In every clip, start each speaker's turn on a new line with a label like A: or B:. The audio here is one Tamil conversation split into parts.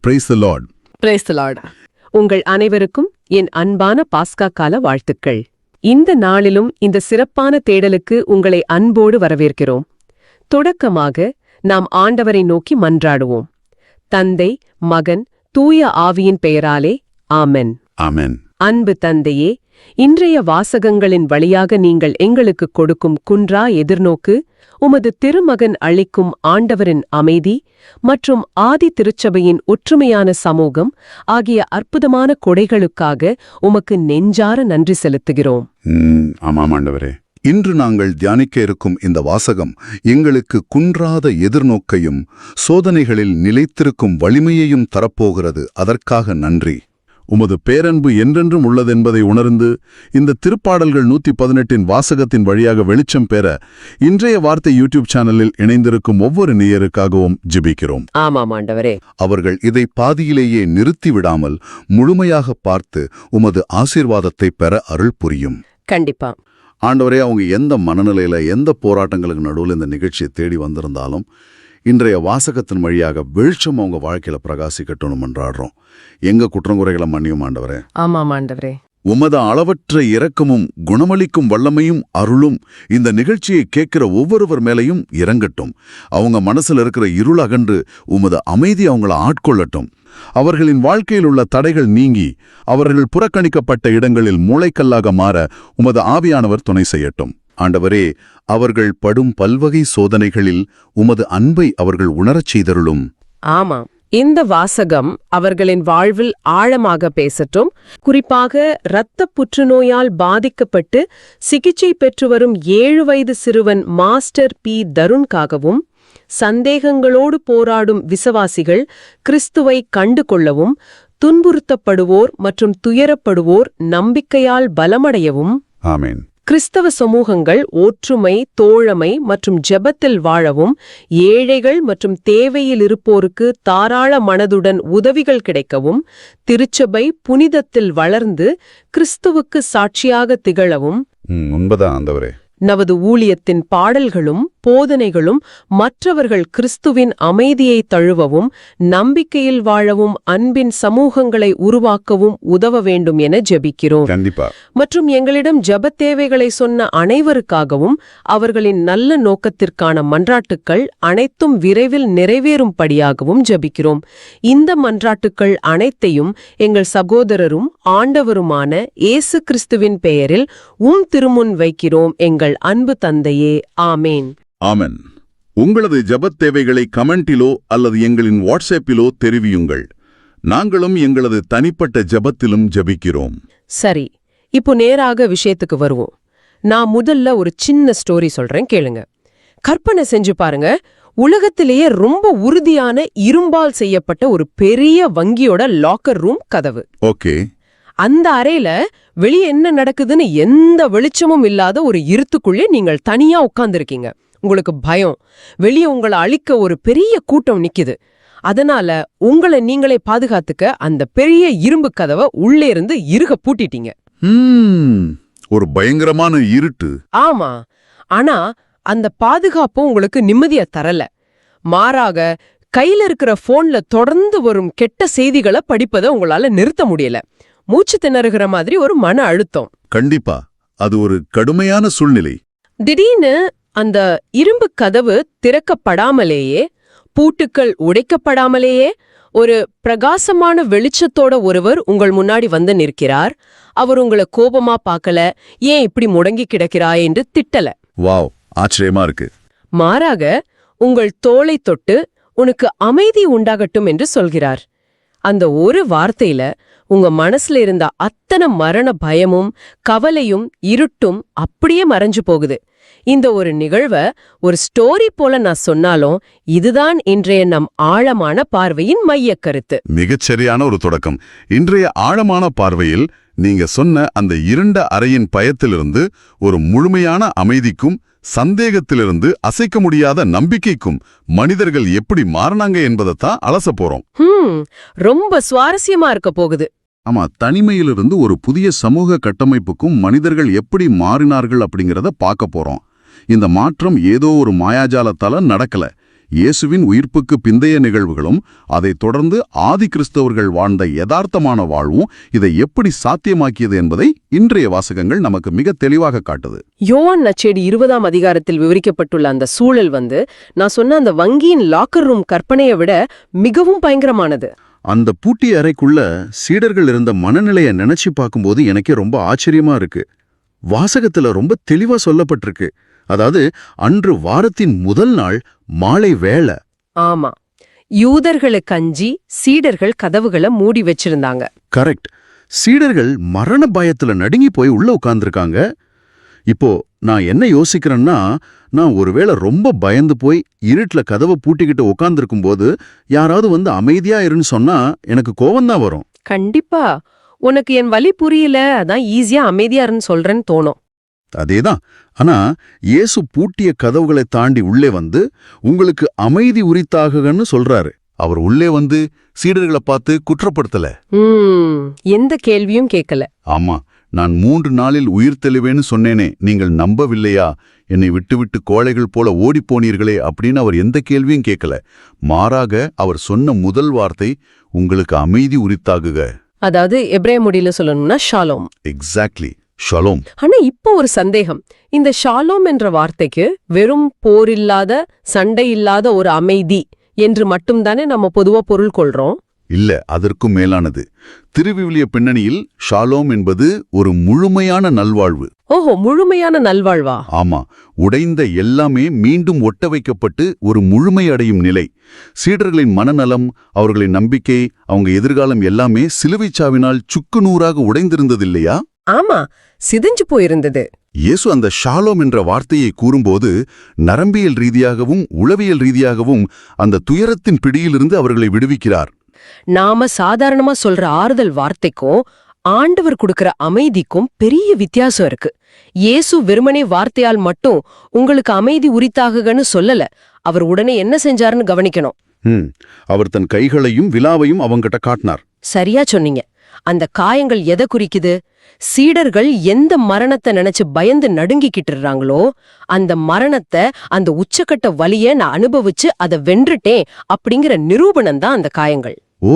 A: Praise the Lord.
B: Praise the Lord. உங்கள் அனைவருக்கும் என் அன்பான பாஸ்கா கால வாழ்த்துக்கள். இந்த நாளிலும் இந்த சிறப்பான தேடலுக்கு உங்களை அன்போடு வரவேற்கிறோம். தொடக்கமாக நாம் ஆண்டவரை நோக்கி மன்றாடுவோம். தந்தை, மகன், தூய ஆவியின் பெயராலே ஆமென்.
A: ஆமென்.
B: அன்பு தந்தையே, இன்றைய வாசகங்களின் வழியாக நீங்கள் எங்களுக்கு கொடுக்கும் குன்றா எதிர்நோக்கு, உமது திருமகன் அளிக்கும் ஆண்டவரின் அமைதி மற்றும் ஆதி திருச்சபையின் ஒற்றுமையான சமூகம் ஆகிய அற்புதமான கொடைகளுக்காக உமக்கு நெஞ்சார நன்றி செலுத்துகிறோம்.
A: ஆமாம் ஆண்டவரே. இன்று நாங்கள் தியானிக்க இருக்கும் இந்த வாசகம் எங்களுக்கு குன்றாத எதிர்நோக்கையும் சோதனைகளில் நிலைத்திருக்கும் வலிமையையும் தரப்போகிறது. அதற்காக நன்றி. உமது பேரன்பு என்றென்றும் உள்ளதென்பதை உணர்ந்து இந்த திருப்பாடல்கள் 118 வாசகத்தின் வழியாக வெளிச்சம் பெற இன்றைய வார்த்தை யூடியூப் சேனலில் இணைந்திருக்கும் ஒவ்வொரு நேயருக்காகவும் ஜெபிக்கிறோம்.
B: ஆமாம் ஆண்டவரே.
A: அவர்கள் இதை பாதியிலேயே நிறுத்திவிடாமல் முழுமையாக பார்த்து உமது ஆசீர்வாதத்தை பெற அருள் புரியும்.
B: கண்டிப்பா
A: ஆண்டவரே, அவங்க எந்த மனநிலையில எந்த போராட்டங்களுக்கு நடுவில் இந்த நிகழ்ச்சியை தேடி வந்திருந்தாலும் இன்றைய வாசகத்தின் வழியாக வெளிச்சம் அவங்க வாழ்க்கையில பிரகாசிக்கட்டும் என்றாடுறோம். எங்க குற்றங்குறைகளை மன்னியும் ஆண்டவரே.
B: ஆமாம் ஆண்டவரே.
A: உமது அளவற்ற இரக்கமும் குணமளிக்கும் வல்லமையும் அருளும் இந்த நிகழ்ச்சியை கேட்கிற ஒவ்வொருவர் மேலையும் இறங்கட்டும். அவங்க மனசுல இருக்கிற இருள் அகன்று உமது அமைதி அவங்கள ஆட்கொள்ளட்டும். அவர்களின் வாழ்க்கையில் உள்ள தடைகள் நீங்கி அவர்கள் புறக்கணிக்கப்பட்ட இடங்களில் மூளைக்கல்லாக மாற உமது ஆவியானவர் துணை செய்யட்டும். ஆண்டவரே, அவர்கள் படும் பல்வகை சோதனைகளில் உமது அன்பை அவர்கள் உணரச் செய்தருளும்.
B: ஆமாம். இந்த வாசகம் அவர்களின் வாழ்வில் ஆழமாக பேசட்டும். குறிப்பாக இரத்த புற்றுநோயால் பாதிக்கப்பட்டு சிகிச்சை பெற்று வரும் 7 வயது சிறுவன் மாஸ்டர் பி தருண்காகவும், சந்தேகங்களோடு போராடும் விசுவாசிகள் கிறிஸ்துவை கண்டு கொள்ளவும், துன்புறுத்தப்படுவோர் மற்றும் துயரப்படுவோர் நம்பிக்கையால் பலமடையவும்,
A: ஆமென்.
B: கிறிஸ்தவ சமூகங்கள் ஒற்றுமை, தோழமை மற்றும் ஜெபத்தில் வாழவும், ஏழைகள் மற்றும் தேவையில் இருப்போருக்கு தாராள மனதுடன் உதவிகள் கிடைக்கவும், திருச்சபை புனிதத்தில் வளர்ந்து கிறிஸ்துவுக்கு சாட்சியாக திகழவும்,
A: உண்மைதான் ஆண்டவரே.
B: நமது ஊழியத்தின் பாடல்களும் போதனைகளும் மற்றவர்கள் கிறிஸ்துவின் அமைதியை தழுவவும், நம்பிக்கையில் வாழவும், அன்பின் சமூகங்களை உருவாக்கவும் உதவ வேண்டும் என ஜெபிக்கிறோம்.
A: கண்டிப்பா.
B: மற்றும் எங்களிடம் ஜெபத் தேவைகளை சொன்ன அனைவருக்காகவும் அவர்களின் நல்ல நோக்கத்திற்கான மன்றாட்டுக்கள் அனைத்தும் விரைவில் நிறைவேறும்படியாகவும் ஜெபிக்கிறோம். இந்த மன்றாட்டுக்கள் அனைத்தையும் எங்கள் சகோதரரும் ஆண்டவருமான இயேசு கிறிஸ்துவின் பெயரில் திருமுன் வைக்கிறோம் எங்கள் அன்பு தந்தையே. ஆமேன்.
A: ஆமென். உங்களது ஜெபத் தேவைகளை கமெண்டிலோ அல்லது எங்களின் வாட்ஸ்அப்பிலோ தெரிவியுங்கள். நாங்களும் எங்களது தனிப்பட்ட ஜெபத்திலும் ஜெபிக்கிறோம்.
B: சரி, இப்போ நேராக விஷயத்துக்கு வருவோம். நான் முதல்ல ஒரு சின்ன ஸ்டோரி சொல்றேன், கேளுங்க. கற்பனை செஞ்சு பாருங்க, உலகத்திலேயே ரொம்ப உறுதியான இரும்பால் செய்யப்பட்ட ஒரு பெரிய வங்கியோட லாக்கர் ரூம் கதவு.
A: ஓகே.
B: அந்த அறையில வெளியே என்ன நடக்குதுன்னு எந்த வெளிச்சமும் இல்லாத ஒரு இருட்டுக்குள்ளே நீங்கள் தனியா உட்கார்ந்துருக்கீங்க. உங்களுக்கு பயம். வெளியே உங்களை அழிக்க ஒரு பெரிய கூட்டம் நிக்குது. அதனால உங்களை நீங்களே பாதுகாத்துக்க அந்த பெரிய இரும்பு கதவை உள்ளே இருந்து இறுக பூட்டிட்டீங்க.
A: ஒரு பயங்கரமான இருட்டு.
B: ஆமா. ஆனா அந்த பாதுகாப்பு உங்களுக்கு நிம்மதியை தரல. மாறாக கையில இருக்கிற போன்ல தொடர்ந்து வரும் கெட்ட செய்திகளை படிப்பதை உங்களால நிறுத்த முடியல. மூச்சு திணறுகிற மாதிரி ஒரு மன அழுத்தம்.
A: கண்டிப்பா, அது ஒரு கடுமையான சூழ்நிலை.
B: திடீர்னு அந்த இரும்பு கதவு திறக்கப்படாமலேயே, பூட்டுக்கள் உடைக்கப்படாமலேயே ஒரு பிரகாசமான வெளிச்சத்தோட ஒருவர் உங்கள் முன்னாடி வந்து நிற்கிறார். அவர் உங்களை கோபமா பார்க்கல, ஏன் இப்படி முடங்கி கிடக்கிறாய் என்று திட்டல.
A: வாவ், ஆச்சரியமா இருக்கு.
B: மாறாக உங்கள் தோளை தொட்டு உனக்கு அமைதி உண்டாகட்டும் என்று சொல்கிறார். அந்த ஒரு வார்த்தையில உங்க மனசுல இருந்த அத்தனை மரண பயமும் கவலையும் இருட்டும் அப்படியே மறைஞ்சு போகுது. இந்த ஒரு நிகழ்வை ஒரு ஸ்டோரி போல நான் சொன்னாலும் இதுதான் இன்றைய நம் ஆழமான பார்வையின் மைய கருத்து.
A: மிகச்சரியான ஒரு தொடக்கம். இன்றைய ஆழமான பார்வையில் நீங்க சொன்ன அந்த இருண்ட அறையின் பயத்திலிருந்து ஒரு முழுமையான அமைதிக்கும், சந்தேகத்திலிருந்து அசைக்க முடியாத நம்பிக்கைக்கும் மனிதர்கள் எப்படி மாறினாங்க என்பதைத்தான் அலச போறோம்.
B: ரொம்ப சுவாரஸ்யமா இருக்க போகுது.
A: ஆமா, தனிமையிலிருந்து ஒரு புதிய சமூக கட்டமைப்புக்கும் மனிதர்கள் எப்படி மாறினார்கள் அப்படிங்கறத பார்க்க போறோம். இந்த மாற்றம் ஏதோ ஒரு மாயாஜாலத்தால நடக்கல. இயேசுவின் உயிர்ப்புக்கு பிந்தைய நிகழ்வுகளும் அதைத் தொடர்ந்து ஆதி கிறிஸ்தவர்கள் வாழ்ந்த யதார்த்தமான வாழ்வும் இதை எப்படி சாத்தியமாக்கியது என்பதை இன்றைய வாசகங்கள் நமக்கு மிக தெளிவாக காட்டுது.
B: யோவான் நற்செய்தி 20ஆம் அதிகாரத்தில் விவரிக்கப்பட்டுள்ள அந்த சூழல் நான் சொன்ன அந்த வங்கியின் லாக்கர் ரூம் கற்பனையை விட மிகவும் பயங்கரமானது.
A: அந்த பூட்டிய அறைக்குள்ள சீடர்கள் இருந்த மனநிலையை நினைச்சு பார்க்கும்போது எனக்கே ரொம்ப ஆச்சரியமா இருக்கு. வாசகத்துல ரொம்ப தெளிவா சொல்லப்பட்டிருக்கு. அதாவது அன்று வாரத்தின் முதல் நாள் மாலை வேளை.
B: ஆமா, யூதர்களுக்கு அஞ்சி சீடர்கள் கதவுகளை மூடி வச்சிருந்தாங்க.
A: கரெக்ட். சீடர்கள் மரண பயத்துல நடுங்கி போய் உள்ள உட்கார்ந்திருக்காங்க. இப்போ நான் என்ன யோசிக்கிறேன்னா, நான் ஒருவேளை ரொம்ப பயந்து போய் இருட்டுல கதவை பூட்டிக்கிட்டு உட்கார்ந்திருக்கும் போது யாராவது வந்து அமைதியா இருன்னு சொன்னா எனக்கு கோவம்தான் வரும்.
B: கண்டிப்பா. உனக்கு என் வலி புரியல, அதான் ஈஸியா அமைதியா இருன்னு சொல்றேன்னு தோணும்.
A: அதேதான். ஆனா இயேசு பூட்டிய கதவுகளை தாண்டி உள்ளே வந்து உங்களுக்கு அமைதி உரித்தாகுகன்னு சொல்றாரு. அவர் உள்ளே வந்து சீடர்களை பார்த்து குற்றப்படுத்தல.
B: எந்த கேள்வியும் கேட்கல.
A: ஆமா, நான் 3 நாளில் உயிர் தெளிவேன்னு சொன்னேனே, நீங்கள் நம்பவில்லையா? என்னை விட்டுவிட்டு கோழைகள் போல ஓடிப்போனீர்களே அப்படின்னு அவர் எந்த கேள்வியும் கேட்கல. மாறாக அவர் சொன்ன முதல் வார்த்தை, உங்களுக்கு அமைதி உரித்தாகுக.
B: அதாவது எபிரேய மொழியில சொல்லணும்னா ஷாலோம்.
A: Exactly, Shalom.
B: ஆனா இப்போ ஒரு சந்தேகம். இந்த ஷாலோம் என்ற வார்த்தைக்கு வெறும் போர் இல்லாத, சண்டை இல்லாத ஒரு அமைதி என்று மட்டும்தானே நம்ம பொதுவா பொருள் கொள்றோம்?
A: இல்ல, அதற்கும் மேலானது. திருவிவிலிய பின்னணியில் ஷாலோம் என்பது ஒரு முழுமையான நல்வாழ்வு.
B: ஓஹோ, முழுமையான நல்வாழ்வா?
A: ஆமா, உடைந்த எல்லாமே மீண்டும் ஒட்ட வைக்கப்பட்டு ஒரு முழுமை அடையும் நிலை. சீடர்களின் மனநலம், அவர்களின் நம்பிக்கை, அவங்க எதிர்காலம் எல்லாமே சிலுவைச்சாவினால் சுக்குநூறாக உடைந்திருந்ததில்லையா?
B: ஆமா, சிதைஞ்சு போயிருந்தது.
A: இயேசு அந்த ஷாலோம் என்ற வார்த்தையை கூறும்போது நரம்பியல் ரீதியாகவும் உளவியல் ரீதியாகவும் அந்த துயரத்தின் பிடியிலிருந்து அவர்களை விடுவிக்கிறார்.
B: நாம சாதாரணமா சொல்ற ஆறுதல் வார்த்தைக்கும் ஆண்டவர் கொடுக்கிற அமைதிக்கும் பெரிய வித்தியாசம் இருக்கு. இயேசு வெறுமனே வார்த்தையால் மட்டும் உங்களுக்கு அமைதி உரித்தாகுகன்னு சொல்லல. அவர் உடனே என்ன செஞ்சாருன்னு கவனிக்கணும்.
A: அவர் தன் கைகளையும் விலாவையும் அவங்கிட்ட காட்டினார்.
B: சரியா சொன்னீங்க. அந்த காயங்கள் எதை குறிக்குது? சீடர்கள் எந்த மரணத்தை நினைச்சு பயந்து நடுங்கிக்கிட்டுறாங்களோ அந்த மரணத்தை, அந்த உச்சக்கட்ட வலிய நான் அனுபவிச்சு அதை வென்றுட்டேன் அப்படிங்கிற நிரூபணம் தான் அந்த காயங்கள்.
A: ஓ,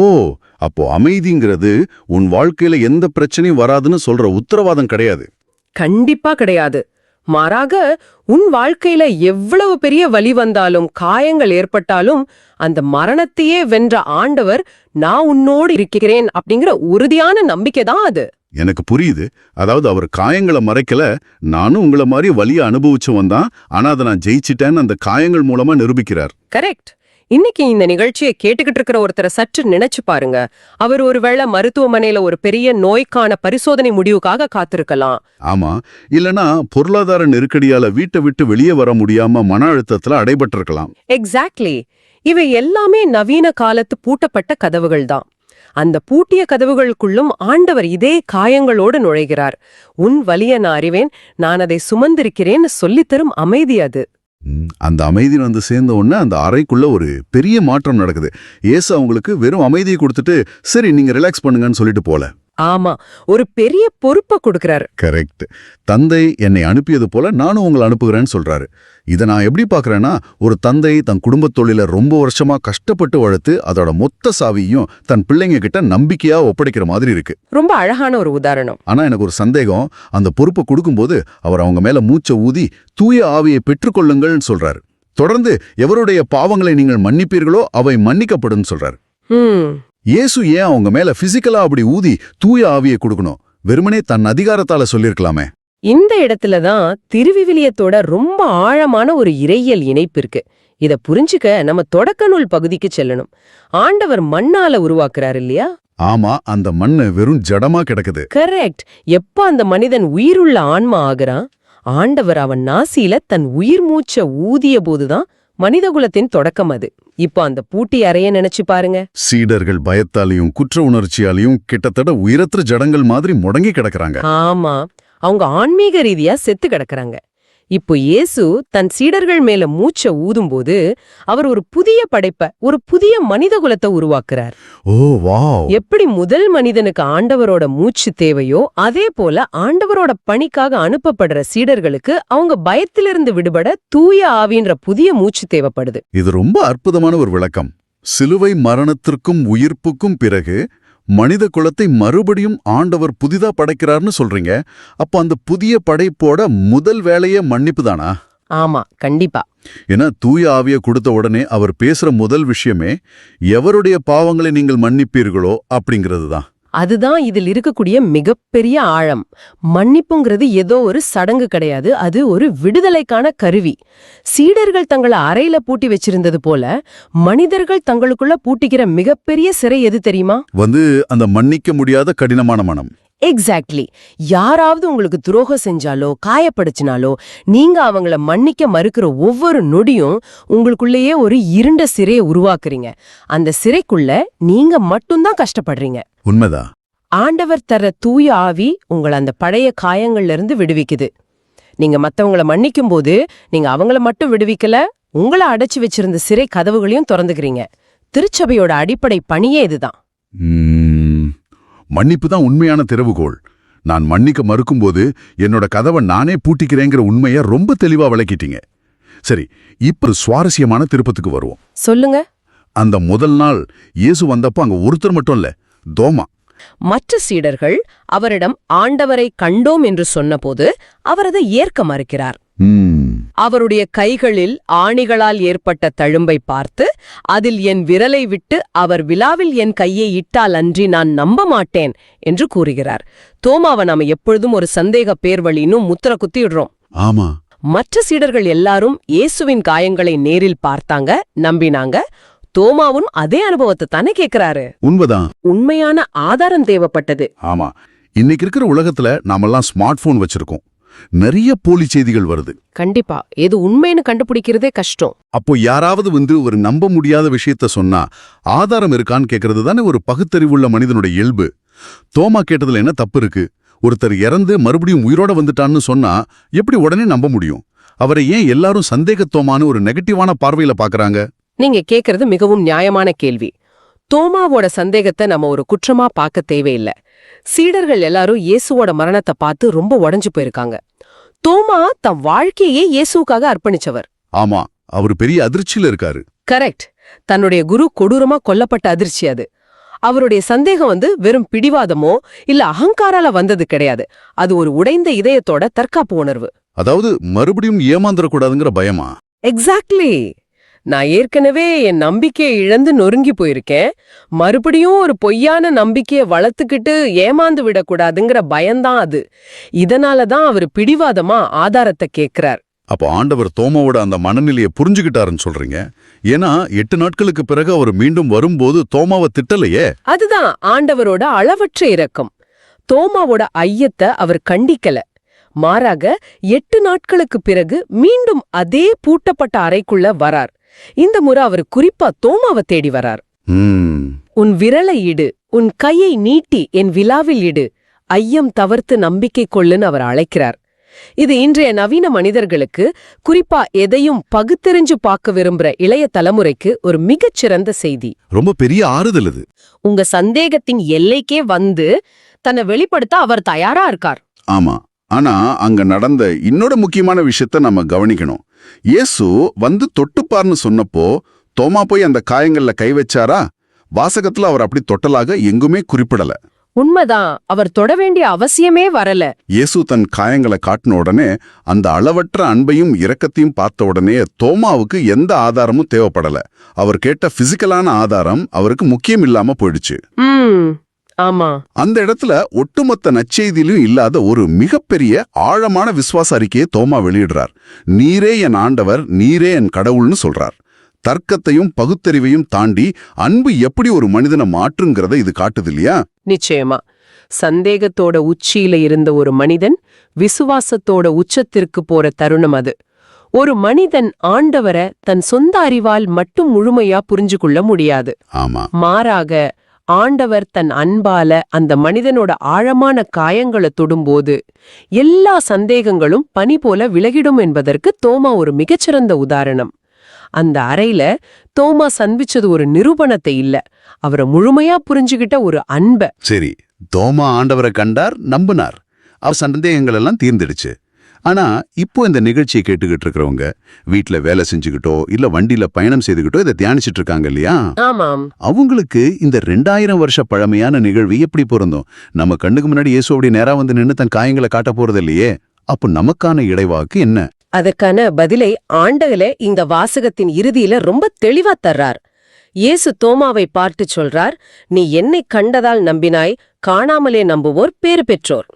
A: அப்போ அமைதிங்கிறது உன் வாழ்க்கையில எந்த பிரச்சனையும் வராதுன்னு சொல்ற உத்தரவாதம் கிடையாது.
B: கண்டிப்பா கிடையாது. மாறாக உன் வாழ்க்கையில எவ்வளவு பெரிய வலி வந்தாலும், காயங்கள் ஏற்பட்டாலும், அந்த மரணத்தையே வென்ற ஆண்டவர் நான் உன்னோடு இருக்கிறேன் அப்படிங்கிற உறுதியான நம்பிக்கை தான் அது.
A: எனக்கு புரியுது. அதாவது அவர் காயங்களை மறைக்கல, நானும் உங்களை மாதிரி வலிய அனுபவிச்சவன் தான், ஆனா அதை நான் ஜெயிச்சிட்டேன்னு அந்த காயங்கள் மூலமா நிரூபிக்கிறார்.
B: கரெக்ட். இன்னைக்கு இந்த நிகழ்ச்சியை கேட்டுக்கிட்டு இருக்கிற ஒருத்தரை சற்று நினைச்சு பாருங்க. அவர் ஒருவேளை மருத்துவமனையில ஒரு பெரிய நோய்க்கான பரிசோதனை முடிவுக்காக காத்திருக்கலாம்.
A: ஆமா, இல்லனா பொருளாதார நெருக்கடியால வீட்டை விட்டு வெளியே வர முடியாம மன அழுத்தத்துல அடைபட்டிருக்கலாம்.
B: எக்ஸாக்ட்லி. இவை எல்லாமே நவீன காலத்து பூட்டப்பட்ட கதவுகள் தான். அந்த பூட்டிய கதவுகளுக்குள்ளும் ஆண்டவர் இதே காயங்களோடு நுழைகிறார். உன் வலிய நான் அறிவேன், நான் அதை சுமந்திருக்கிறேன்னு சொல்லித்தரும் அமைதி அது.
A: அந்த அமைதி வந்து சேர்ந்த உடனே அந்த அறைக்குள்ள ஒரு பெரிய மாற்றம் நடக்குது. இயேசு அவங்களுக்கு வெறும் அமைதியை கொடுத்துட்டு சரி நீங்க ரிலாக்ஸ் பண்ணுங்கன்னு சொல்லிட்டு போல.
B: ஆமா, ஒரு பெரிய பொறுப்பை கொடுக்கறாரு.
A: கரெக்ட். தந்தை என்னை அனுப்பியது போல நானும் உங்களை அனுப்புகிறேன்னு சொல்றாரு. இதை நான் எப்படி பாக்குறேன்னா, ஒரு தந்தை தன் குடும்பத் தொழில ரொம்ப வருஷமா கஷ்டப்பட்டு வளர்த்து அதோட மொத்த சாவியும் தன் பிள்ளைங்க கிட்ட நம்பிக்கையா ஒப்படைக்கிற மாதிரி இருக்கு.
B: ரொம்ப அழகான ஒரு உதாரணம்.
A: ஆனா எனக்கு ஒரு சந்தேகம். அந்த பொறுப்பை கொடுக்கும்போது அவர் அவங்க மேல மூச்சை ஊதி தூய ஆவியை பெற்றுக்கொள்ளுங்கள்னு சொல்றாரு. தொடர்ந்து எவருடைய பாவங்களை நீங்கள் மன்னிப்பீர்களோ அவை மன்னிக்கப்படும் சொல்றாரு. இயேசு ஏன் அவங்க மேல பிசிக்கலா அப்படி ஊதி தூய ஆவியை கொடுக்கணும்? வெறுமனே தன் அதிகாரத்தால சொல்லிருக்கலாமே.
B: இந்த இடத்துலதான் திருவிவிலியத்தோட ரொம்ப ஆழமான ஒரு இறையியல் இணைப்பு இருக்கு. இத புரிஞ்சுக்க நம்ம தொடக்க நூல் பகுதிக்கு செல்லணும். ஆண்டவர் மண்ணால உருவாக்குறாரு இல்லையா?
A: ஆமா, அந்த மண்ணு வெறும் ஜடமா கிடக்குது.
B: கரெக்ட். எப்ப அந்த மனிதன் உயிருள்ள ஆன்மா ஆகுறான், ஆண்டவர் அவன் நாசியில தன் உயிர் மூச்ச ஊதிய போதுதான் மனிதகுலத்தின் தொடக்கம் அது. இப்போ அந்த பூட்டி அறைய நினைச்சு பாருங்க.
A: சீடர்கள் பயத்தாலையும் குற்ற உணர்ச்சியாலையும் கிட்டத்தட்ட உயிரற்ற ஜடங்கள் மாதிரி முடங்கி கிடக்குறாங்க.
B: ஆமா, அவங்க ஆன்மீக ரீதியா செத்து கிடக்குறாங்க. இப்போ இயேசு தன் சீடர்கள் மேல மூச்ச ஊதும்போது அவர் ஒரு புதிய படைப்ப, ஒரு புதிய மனித குலத்தை உருவாக்குறார்.
A: ஓ வாவ்!
B: எப்படி முதல் மனிதனுக்கு ஆண்டவரோட மூச்சு தேவையோ அதே போல ஆண்டவரோட பணிக்காக அனுப்பப்படுற சீடர்களுக்கு அவங்க பயத்திலிருந்து விடுபட தூய ஆவின்ற புதிய மூச்சு தேவைப்படுது.
A: இது ரொம்ப அற்புதமான ஒரு விளக்கம். சிலுவை மரணத்திற்கும் உயிர்ப்புக்கும் பிறகு மனித குலத்தை மறுபடியும் ஆண்டவர் புதிதா படைக்கிறார்னு சொல்றீங்க. அப்போ அந்த புதிய படைப்போட முதல் வேலையே மன்னிப்பு தானா?
B: ஆமா, கண்டிப்பா.
A: ஏன்னா தூய ஆவியை கொடுத்த உடனே அவர் பேசுற முதல் விஷயமே எவருடைய பாவங்களை நீங்கள் மன்னிப்பீர்களோ அப்படிங்கிறது தான்.
B: அதுதான் இதில் இருக்கக்கூடிய மிகப்பெரிய ஆழம். மன்னிப்புங்கிறது ஏதோ ஒரு சடங்கு கிடையாது, அது ஒரு விடுதலைக்கான கருவி. சீடர்கள் தங்களை அறையில பூட்டி வச்சிருந்தது போல மனிதர்கள் தங்களுக்குள்ள பூட்டிக்கிற மிகப்பெரிய சிறை எது தெரியுமா?
A: அந்த மன்னிக்க முடியாத கடினமான மனம்.
B: எக்ஸாக்ட்லி. யாராவது உங்களுக்கு துரோகம் செஞ்சாலோ காயப்படுச்சினாலோ நீங்க அவங்கள மன்னிக்க மறுக்கிற ஒவ்வொரு நொடியும் உங்களுக்குள்ளேயே ஒரு இருண்ட சிறையை உருவாக்குறீங்க. அந்த சிறைக்குள்ள நீங்க மட்டும்தான் கஷ்டப்படுறீங்க.
A: உண்மைதான்.
B: ஆண்டவர் தர தூய ஆவி உங்களை அந்த பழைய காயங்கள்ல இருந்து விடுவிக்குது. நீங்க மத்தவங்கள மன்னிக்கும் போது நீங்க அவங்கள மட்டும் விடுவிக்கல, உங்களை அடைச்சு வச்சிருந்த சிறை கதவுகளையும் திறந்துக்கிறீங்க. திருச்சபையோட அடிப்படை பணியே இதுதான்.
A: மன்னிப்பு தான் உண்மையான திறவுகோள். நான் மன்னிக்க மறுக்கும்போது என்னோட கதவை நானே பூட்டிக்கிறேங்கிற உண்மையை ரொம்ப தெளிவா விளக்கிட்டீங்க. சரி, இப்ப சுவாரஸ்யமான திருப்பத்துக்கு வருவோம்.
B: சொல்லுங்க.
A: அந்த முதல் நாள் இயேசு வந்தப்போ அங்க ஒருத்தர் மட்டும் இல்ல, தோமா.
B: மற்ற சீடர்கள் அவரிடம் ஆண்டவரை கண்டோம் என்று சொன்னபோது அவர் அதை ஏற்க மறுக்கிறார். அவருடைய கைகளில் ஆணிகளால் ஏற்பட்ட தழும்பை பார்த்து அதில் என் விரலை விட்டு அவர் விலாவில் என் கையை இட்டால் அன்றி நான் நம்ப மாட்டேன் என்று கூறுகிறார். தோமாவை நாம எப்பொழுதும் ஒரு சந்தேக பேர்வழின்னு முத்திர குத்திடுறோம்.
A: ஆமா.
B: மற்ற சீடர்கள் எல்லாரும் இயேசுவின் காயங்களை நேரில் பார்த்தாங்க, நம்பினாங்க. தோமாவும் அதே அனுபவத்தை தானே கேட்கிறாரு.
A: உண்மைதான்.
B: உண்மையான ஆதாரம் தேவைப்பட்டது.
A: ஆமா. இன்னைக்கு இருக்கிற உலகத்துல நாமெல்லாம் ஸ்மார்ட் போன் வச்சிருக்கோம். நிறைய போலி செய்திகள் வருது.
B: கண்டிப்பா. எது உண்மைன்னு கண்டுபிடிக்கிறதே கஷ்டம்.
A: அப்போ யாராவது ஒரு நம்ப முடியாத விஷயத்த சொன்னா ஆதாரம் இருக்கான்னு கேட்கறது தானே ஒரு பகுத்தறிவுள்ள மனிதனுடைய இயல்பு. தோமா கேட்டதுல என்ன தப்பு இருக்கு? ஒருத்தர் இறந்து மறுபடியும் உயிரோட வந்துட்டான்னு சொன்னா எப்படி உடனே நம்ப முடியும்? அவரை ஏன் எல்லாரும் சந்தேகத்தோமான்னு ஒரு நெகட்டிவான பார்வையில பாக்குறாங்க?
B: நீங்க கேக்குறது மிகவும் நியாயமான கேள்வி. தோமாவோட சந்தேகத்தை நம்ம ஒரு குற்றமா பார்க்க தேவையில்லை. சீடர்கள் எல்லாரும் இயேசுவோட மரணத்தை பார்த்து ரொம்ப உடைஞ்சு போயிருக்காங்க. தோமா தன் வாழ்க்கையே இயேசுக்காக அர்ப்பணிச்சவர்.
A: ஆமா, அவர் பெரிய அதிர்ச்சியில இருக்காரு.
B: கரெக்ட். தன்னுடைய குரு கொடூரமா கொல்லப்பட்ட அதிர்ச்சி அது. அவருடைய சந்தேகம் வெறும் பிடிவாதமோ இல்ல அகங்காரால வந்தது கிடையாது. அது ஒரு உடைந்த இதயத்தோட தற்காப்பு உணர்வு.
A: அதாவது மறுபடியும் ஏமாந்துடக்கூடாதுங்கிற பயமா?
B: எக்ஸாக்ட்லி. நான் ஏற்கனவே என் நம்பிக்கையை இழந்து நொறுங்கி போயிருக்கேன், மறுபடியும் ஒரு பொய்யான நம்பிக்கையை வளர்த்துக்கிட்டு ஏமாந்து விடக்கூடாதுங்கிற பயம்தான் அது. இதனாலதான் அவர் பிடிவாதமா ஆதாரத்தை கேட்கிறார்.
A: அப்போ ஆண்டவர் தோமாவோட அந்த மனநிலையை புரிஞ்சுக்கிட்டாருன்னு சொல்றீங்க. ஏன்னா 8 நாட்களுக்கு பிறகு அவர் மீண்டும் வரும்போது தோமாவை திட்டலையே.
B: அதுதான் ஆண்டவரோட அளவற்ற இரக்கம். தோமாவோட ஐயத்தை அவர் கண்டிக்கல. மாறாக 8 நாட்களுக்கு பிறகு மீண்டும் அதே பூட்டப்பட்ட அறைக்குள்ள வரார். இந்த முறை அவர் குறிப்பா தோமாவை தேடி வரார். உன் விரலை இடு, உன் கையை நீட்டி என் விலாவில் இடு, ஐயம் தவிர்த்து நம்பிக்கை கொள்ளுன்னு அவர் அழைக்கிறார். இது இன்றைய நவீன மனிதர்களுக்கு, குறிப்பா எதையும் பகுத்தெறிஞ்சு பார்க்க விரும்புற இளைய தலைமுறைக்கு ஒரு மிகச்சிறந்த செய்தி.
A: ரொம்ப பெரிய ஆறுதல் இது.
B: உங்க சந்தேகத்தின் எல்லைக்கே தன்னை வெளிப்படுத்த அவர் தயாரா இருக்கார்.
A: ஆமா. ஆனா அங்க நடந்த இன்னொரு முக்கியமான விஷயத்த நம்ம கவனிக்கணும். இயேசு தொட்டுப்பார்னு சொன்னப்போ தோமா போய் அந்த காயங்கள்ல கை வச்சாரா? வாசகத்துல அவர் அப்படி தொட்டலாக எங்குமே குறிப்பிடல.
B: உண்மைதான். அவர் தொட வேண்டிய அவசியமே வரல.
A: இயேசு தன் காயங்களை காட்டின உடனே அந்த அளவற்ற அன்பையும் இரக்கத்தையும் பார்த்த உடனே தோமாவுக்கு எந்த ஆதாரமும் தேவைப்படல. அவர் கேட்ட பிசிக்கலான ஆதாரம் அவருக்கு முக்கியம் இல்லாம போயிடுச்சு.
B: ஆமா.
A: அந்த இடத்துல ஒட்டுமொத்த நற்செய்தியிலும் இல்லாத ஒரு மிகப்பெரிய ஆழமான விசுவாச அறிக்கையை தோமா வெளியிடுறார். நீரே என் ஆண்டவர், நீரே என் கடவுள்னு சொல்றார். தர்க்கத்தையும் பகுத்தறிவையும் தாண்டி அன்பு எப்படி ஒரு மனிதனை மாற்றுங்கிறத இது காட்டுது இல்லையா?
B: நிச்சயமா. சந்தேகத்தோட உச்சியில இருந்த ஒரு மனிதன் விசுவாசத்தோட உச்சத்திற்கு போற தருணம் அது. ஒரு மனிதன் ஆண்டவரை தன் சொந்த அறிவால் மட்டும் முழுமையா புரிஞ்சு கொள்ள முடியாது.
A: ஆமா.
B: மாறாக ஆண்டவர் தன் அன்பால அந்த மனிதனோட ஆழமான காயங்களை தொடும்போது எல்லா சந்தேகங்களும் பனி போல விலகிடும் என்பதற்கு தோமா ஒரு மிகச்சிறந்த உதாரணம். அந்த அறையில தோமா சந்திச்சது ஒரு நிரூபணத்தை இல்ல, அவரை முழுமையா புரிஞ்சுகிட்ட ஒரு அன்ப.
C: சரி, தோமா ஆண்டவரை கண்டார், நம்பினார். அவர் சந்தேகங்கள் எல்லாம் தீர்ந்துடுச்சு. ஆனா இப்போ இந்த நிகழ்ச்சியை கேட்டுக்கிட்டு இருக்கிறவங்க வீட்டுல வேலை செஞ்சுக்கிட்டோ இல்ல வண்டியில பயணம் செய்துகிட்டோ இதை தியானிச்சிட்டு இருக்காங்க இல்லையா?
B: ஆமாம்.
C: அவங்களுக்கு இந்த 2000 வருஷ பழமையான நிகழ்வு எப்படி பொருந்தும்? நம்ம கண்ணுக்கு முன்னாடி இயேசு அப்படி நேரா வந்து நின்னு தன் காயங்களை காட்ட போறது இல்லையே. அப்போ நமக்கான இடைவாக்கு என்ன?
B: அதற்கான பதிலை ஆண்டவரே இந்த வாசகத்தின் இறுதியில ரொம்ப தெளிவா தர்றார். இயேசு தோமாவை பார்த்து சொல்றார், நீ என்னை கண்டதால் நம்பினாய், காணாமலே நம்புவோர் பேறு பெற்றோர்.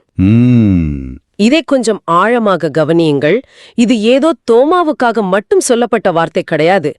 B: இதை கொஞ்சம் ஆழமாக கவனியுங்கள். இது ஏதோ தோமாவுக்காக மட்டும் சொல்லப்பட்ட வார்த்தை கிடையாது.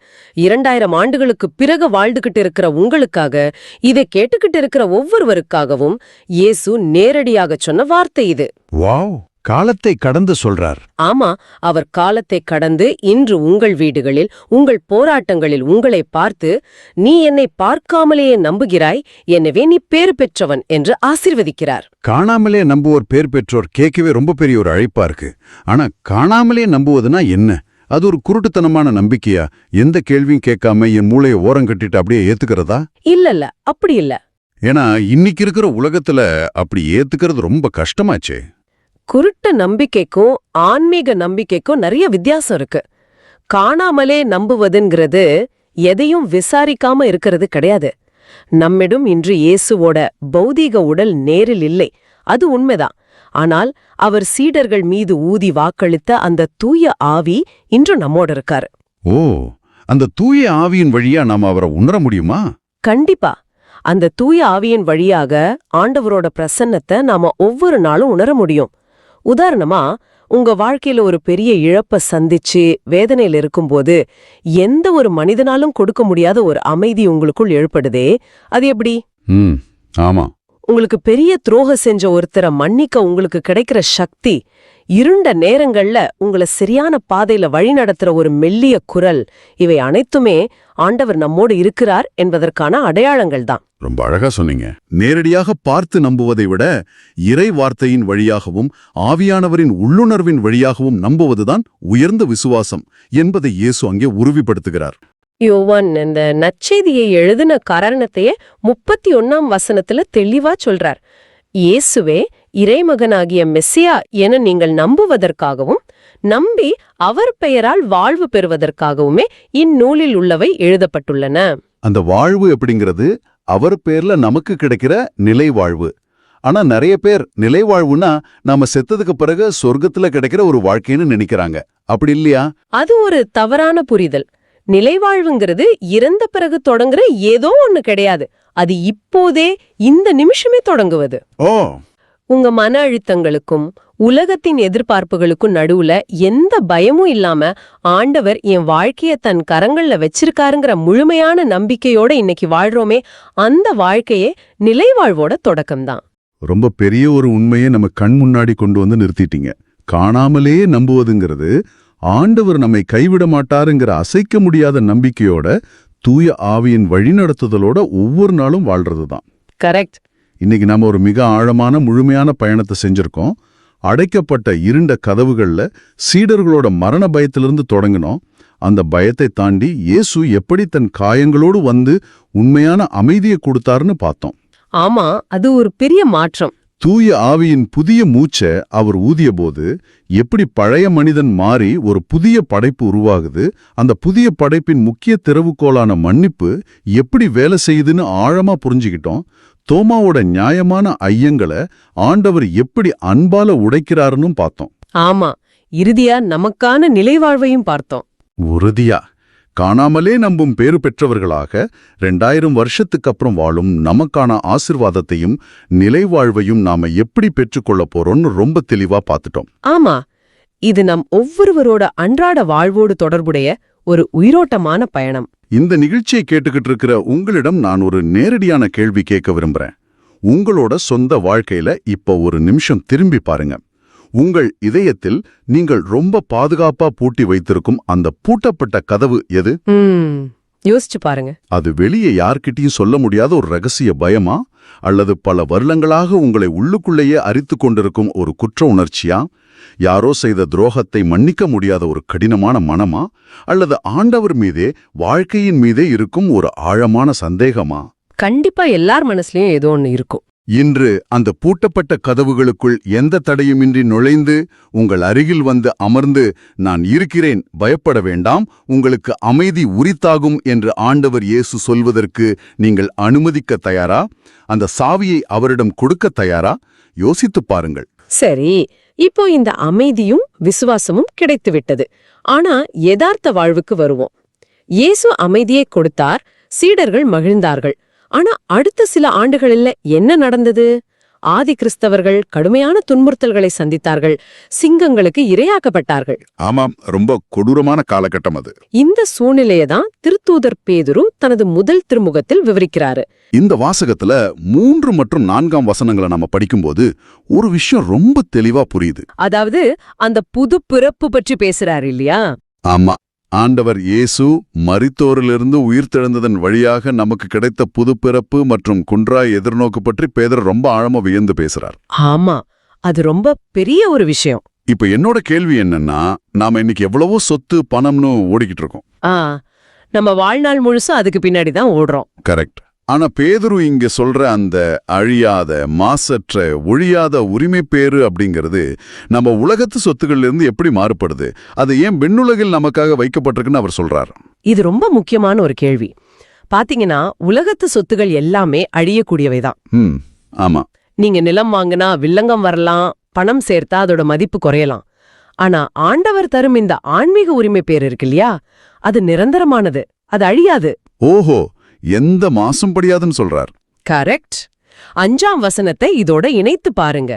B: 2000 ஆண்டுகளுக்கு பிறகு வாழ்ந்துகிட்டு இருக்கிற உங்களுக்காக, இதை கேட்டுக்கிட்டு இருக்கிற ஒவ்வொருவருக்காகவும் இயேசு நேரடியாக சொன்ன வார்த்தை இது.
C: வாவ், காலத்தை கடந்து சொல்றார்.
B: ஆமா, அவர் காலத்தை கடந்து இன்று உங்கள் வீடுகளில், உங்கள் போராட்டங்களில் உங்களை பார்த்து, நீ என்னை பார்க்காமலேயே நம்புகிறாய், எனவே நீ பேறு பெற்றவன் என்று ஆசீர்வதிக்கிறார்.
C: காணாமலே நம்புவோர் பேர் பெற்றோர் கேட்கவே ரொம்ப பெரிய ஒரு அழைப்பா இருக்கு. ஆனா காணாமலே நம்புவதுனா என்ன? அது ஒரு குருட்டுத்தனமான நம்பிக்கையா? எந்த கேள்வியும் கேட்காம என் மூளையை ஓரம் கட்டிட்டு அப்படியே ஏத்துக்கிறதா?
B: இல்ல, அப்படி இல்ல.
C: ஏன்னா இன்னைக்கு இருக்கிற உலகத்துல அப்படி ஏத்துக்கிறது ரொம்ப கஷ்டமாச்சே.
B: குருட்டு நம்பிக்கைக்கும் ஆன்மீக நம்பிக்கைக்கும் நிறைய வித்தியாசம் இருக்கு. காணாமலே நம்புவதுங்கிறது எதையும் விசாரிக்காம இருக்கிறது கிடையாது. நம்மிடம் இன்று இயேசுவோட பௌதீக உடல் நேரில் இல்லை, அது உண்மைதான். ஆனால் அவர் சீடர்கள் மீது ஊதி வாக்களித்த அந்த தூய ஆவி இன்று நம்மோட இருக்காரு.
C: ஓ, அந்த தூய ஆவியின் வழியா நாம அவரை உணர முடியுமா?
B: கண்டிப்பா. அந்த தூய ஆவியின் வழியாக ஆண்டவரோட பிரசன்னத்தை நாம ஒவ்வொரு நாளும் உணர முடியும். உதாரணமா, உங்க வாழ்க்கையில ஒரு பெரிய இழப்ப சந்திச்சு வேதனையில இருக்கும்போது எந்த ஒரு மனிதனாலும் கொடுக்க முடியாத ஒரு அமைதி உங்களுக்குள் எழுப்படுதே, அது எப்படி?
C: ஆமா.
B: உங்களுக்கு பெரிய துரோகம் செஞ்ச ஒருத்தரை மன்னிக்க உங்களுக்கு கிடைக்கிற சக்தி, இருண்ட நேரங்கள்ல உங்களை சரியான பாதையில வழிநடத்துற ஒரு மெல்லிய குரல், இவை அனைத்துமே ஆண்டவர் நம்மோடு இருக்கிறார் என்பதற்கான அடையாளங்கள் தான்.
A: ரொம்ப அழகா சொன்னீங்க. நேரடியாக பார்த்து நம்புவதை விட இறை வார்த்தையின் வழியாகவும் ஆவியானவரின் உள்ளுணர்வின் வழியாகவும் நம்புவதுதான் உயர்ந்த விசுவாசம் என்பதை இயேசு அங்கே உறுதிப்படுத்துகிறார்.
B: யோவான் இந்த நற்செய்தியை எழுதின காரணத்தையே 31ஆம் வசனத்துல தெளிவா சொல்றார். இயேசுவே இறைமகனாகிய மெஸ்ஸியா என நீங்கள் நம்புவதற்காகவும் நம்பி அவர் பெயரால் வாழ்வு பெறுவதற்காகவுமே இந்நூலில் உள்ளவை எழுதப்பட்டுள்ளன.
A: அந்த வாழ்வு எப்படிங்கிறது அவர் பேர்ல நமக்கு கிடைக்கிற நிலை வாழ்வு. ஆனா நிறைய பேர் நிலை வாழ்வுனா நாம செத்ததுக்கு பிறகு சொர்க்கத்துல கிடைக்கிற ஒரு வாழ்க்கைன்னு நினைக்கிறாங்க. அப்படி இல்லையா?
B: அது ஒரு தவறான புரிதல். நிலைவாழ்வுங்கிறது இறந்த பிறகு தொடங்குற ஏதோ ஒண்ணு கிடையாது. அது இப்போதே இந்த நிமிஷமே தொடங்குவது.
A: ஓ,
B: உங்க மன அழுத்தங்களுக்கும் உலகத்தின் எதிர்பார்ப்புகளுக்கும் நடுவுல எந்த பயமும் இல்லாம ஆண்டவர் என் வாழ்க்கைய தன் கரங்கள்ல வச்சிருக்காருங்கிற முழுமையான நம்பிக்கையோட இன்னைக்கு வாழ்றோமே, அந்த வாழ்க்கையே நிலைவாழ்வோட தொடக்கம்தான்.
A: ரொம்ப பெரிய ஒரு உண்மையை நம்ம கண் முன்னாடி கொண்டு வந்து நிறுத்திட்டீங்க. காணாமலே நம்புவதுங்கிறது ஆண்டவர் நம்மை கைவிட மாட்டாருங்கிற அசைக்க முடியாத நம்பிக்கையோட தூய ஆவியின் வழிநடத்துதலோட ஒவ்வொரு நாளும் வாழ்றதுதான்.
B: கரெக்ட்.
A: இன்னைக்கு நாம ஒரு மிக ஆழமான முழுமையான பயணத்தை செஞ்சிருக்கோம். அடைக்கப்பட்ட இருண்ட கதவுகள்ல சீடர்களோட மரண பயத்திலிருந்து தொடங்கினோம். அந்த பயத்தை தாண்டி இயேசு எப்படி தன் காயங்களோடு வந்து உண்மையான அமைதியை கொடுத்தாருன்னு பார்த்தோம்.
B: ஆமா, அது ஒரு பெரிய மாற்றம்.
A: தூய ஆவியின் புதிய மூச்சை அவர் ஊதிய போது எப்படி பழைய மனிதன் மாறி ஒரு புதிய படைப்பு உருவாகுது, அந்த புதிய படைப்பின் முக்கிய திறவுகோலான மன்னிப்பு எப்படி வேலை செய்யுதுன்னு ஆழமா புரிஞ்சுக்கிட்டோம். தோமாவோட நியாயமான ஐயங்களை ஆண்டவர் எப்படி அன்பால உடைக்கிறாருன்னு பார்த்தோம்.
B: ஆமா, இறுதியா நமக்கான நிலைவாழ்வையும் பார்த்தோம்.
A: உறுதியா காணாமலே நம்பும் பேறு பெற்றவர்களாக 2000 வருஷத்துக்கு அப்புறம் வாழும் நமக்கான ஆசிர்வாதத்தையும் நிலைவாழ்வையும் நாம எப்படி பெற்றுக்கொள்ள போறோம்னு ரொம்ப தெளிவா பார்த்துட்டோம்.
B: ஆமா, இது நம் ஒவ்வொருவரோட அன்றாட வாழ்வோடு தொடர்புடைய ஒரு உயிரோட்டமான பயணம்.
A: இந்த நிகழ்ச்சியை கேட்டுக்கிட்டு இருக்கிற உங்களிடம் நான் ஒரு நேரடியான கேள்வி கேட்க விரும்புறேன். உங்களோட சொந்த வாழ்க்கையில இப்ப ஒரு நிமிஷம் திரும்பி பாருங்க. உங்கள் இதயத்தில் நீங்கள் ரொம்ப பாதுகாப்பா பூட்டி வைத்திருக்கும் அந்த பூட்டப்பட்ட கதவு எது?
B: யோசிச்சு பாருங்க.
A: அது வெளியே யார்கிட்டயும் சொல்ல முடியாத ஒரு ரகசிய பயமா, அல்லது பல வருடங்களாக உங்களை உள்ளுக்குள்ளேயே அரித்து கொண்டிருக்கும் ஒரு குற்ற உணர்ச்சியா, யாரோ செய்த துரோகத்தை மன்னிக்க முடியாத ஒரு கடினமான மனமா, அல்லது ஆண்டவர் மீதே, வாழ்க்கையின் மீதே இருக்கும் ஒரு ஆழமான சந்தேகமா?
B: கண்டிப்பா எல்லார் மனசுலயும் ஏதோ ஒண்ணு இருக்கும்.
A: இன்று அந்த பூட்டப்பட்ட கதவுகளுக்குள் எந்த தடையுமின்றி நுழைந்து உங்கள் அருகில் வந்து அமர்ந்து, நான் இருக்கிறேன், பயப்பட வேண்டாம், உங்களுக்கு அமைதி உரித்தாகும் என்று ஆண்டவர் இயேசு சொல்வதற்கு நீங்கள் அனுமதிக்க தயாரா? அந்த சாவியை அவரிடம் கொடுக்க தயாரா? யோசித்துப் பாருங்கள்.
B: சரி, இப்போ இந்த அமைதியும் விசுவாசமும் கிடைத்துவிட்டது. ஆனா யதார்த்த வாழ்வுக்கு வருவோம். இயேசு அமைதியை கொடுத்தார், சீடர்கள் மகிழ்ந்தார்கள். ஆனா அடுத்த சில ஆண்டுகளில் என்ன நடந்தது? ஆதி கிறிஸ்தவர்கள் கடுமையான துன்புறுத்தல்களை சந்தித்தார்கள், சிங்கங்களுக்கு இரையாக்கப்பட்டார்கள்.
A: ஆமாம், ரொம்ப கொடூரமான காலகட்டம் அது.
B: இந்த சூழ்நிலையை தான் திருத்தூதர் பேதுரு தனது முதல் திருமுகத்தில் விவரிக்கிறாரு.
A: இந்த வாசகத்துல 3 மற்றும் 4 வசனங்களை நம்ம படிக்கும்போது ஒரு விஷயம் ரொம்ப தெளிவா புரியுது.
B: அதாவது அந்த புது பிறப்பு பற்றி பேசுறாரு இல்லையா?
A: ஆமா, ஆண்டவர் இயேசு மரித்தோரிலிருந்து உயிர்த்தெழுந்ததன் வழியாக நமக்கு கிடைத்த புது பிறப்பு மற்றும் குன்றாய் எதிர்நோக்கு பற்றி பேதர் ரொம்ப ஆழமா வியந்து பேசுறார்.
B: ஆமா, அது ரொம்ப பெரிய ஒரு விஷயம்.
A: இப்ப என்னோட கேள்வி என்னன்னா, நாம இன்னைக்கு எவ்வளவோ சொத்து பணம்னு ஓடிக்கிட்டு இருக்கோம்.
B: நம்ம வாழ்நாள் முழுசும் அதுக்கு பின்னாடி தான் ஓடுறோம்.
A: கரெக்ட். ஆனா பேதுரு இங்க சொல்ற அந்த அழியாத, மாசற்ற, ஒழியாத உரிமை பேறு அப்படிங்கிறது நம்ம உலகத்து சொத்துக்கள்ல இருந்து எப்படி மாறுபடுது? அது ஏன் விண்ணுலகில் நமக்காக வைக்கப்பட்டிருக்குன்னு அவர் சொல்றார்.
B: இது ரொம்ப முக்கியமான ஒரு கேள்வி. பாத்தீங்கன்னா உலகத்து சொத்துகள் எல்லாமே அழியக்கூடியவைதான்.
A: ஆமா.
B: நீங்க நிலம் வாங்கினா வில்லங்கம் வரலாம், பணம் சேர்த்தா அதோட மதிப்பு குறையலாம். ஆனா ஆண்டவர் தரும் இந்த ஆன்மீக உரிமை பேர் இருக்கு இல்லையா, அது நிரந்தரமானது, அது அழியாது.
A: ஓஹோ, எந்த மாசும் படியாதுன்னு சொல்றார்.
B: கரெக்ட். 5ஆம் வசனத்தை இதோட இணைத்து பாருங்க.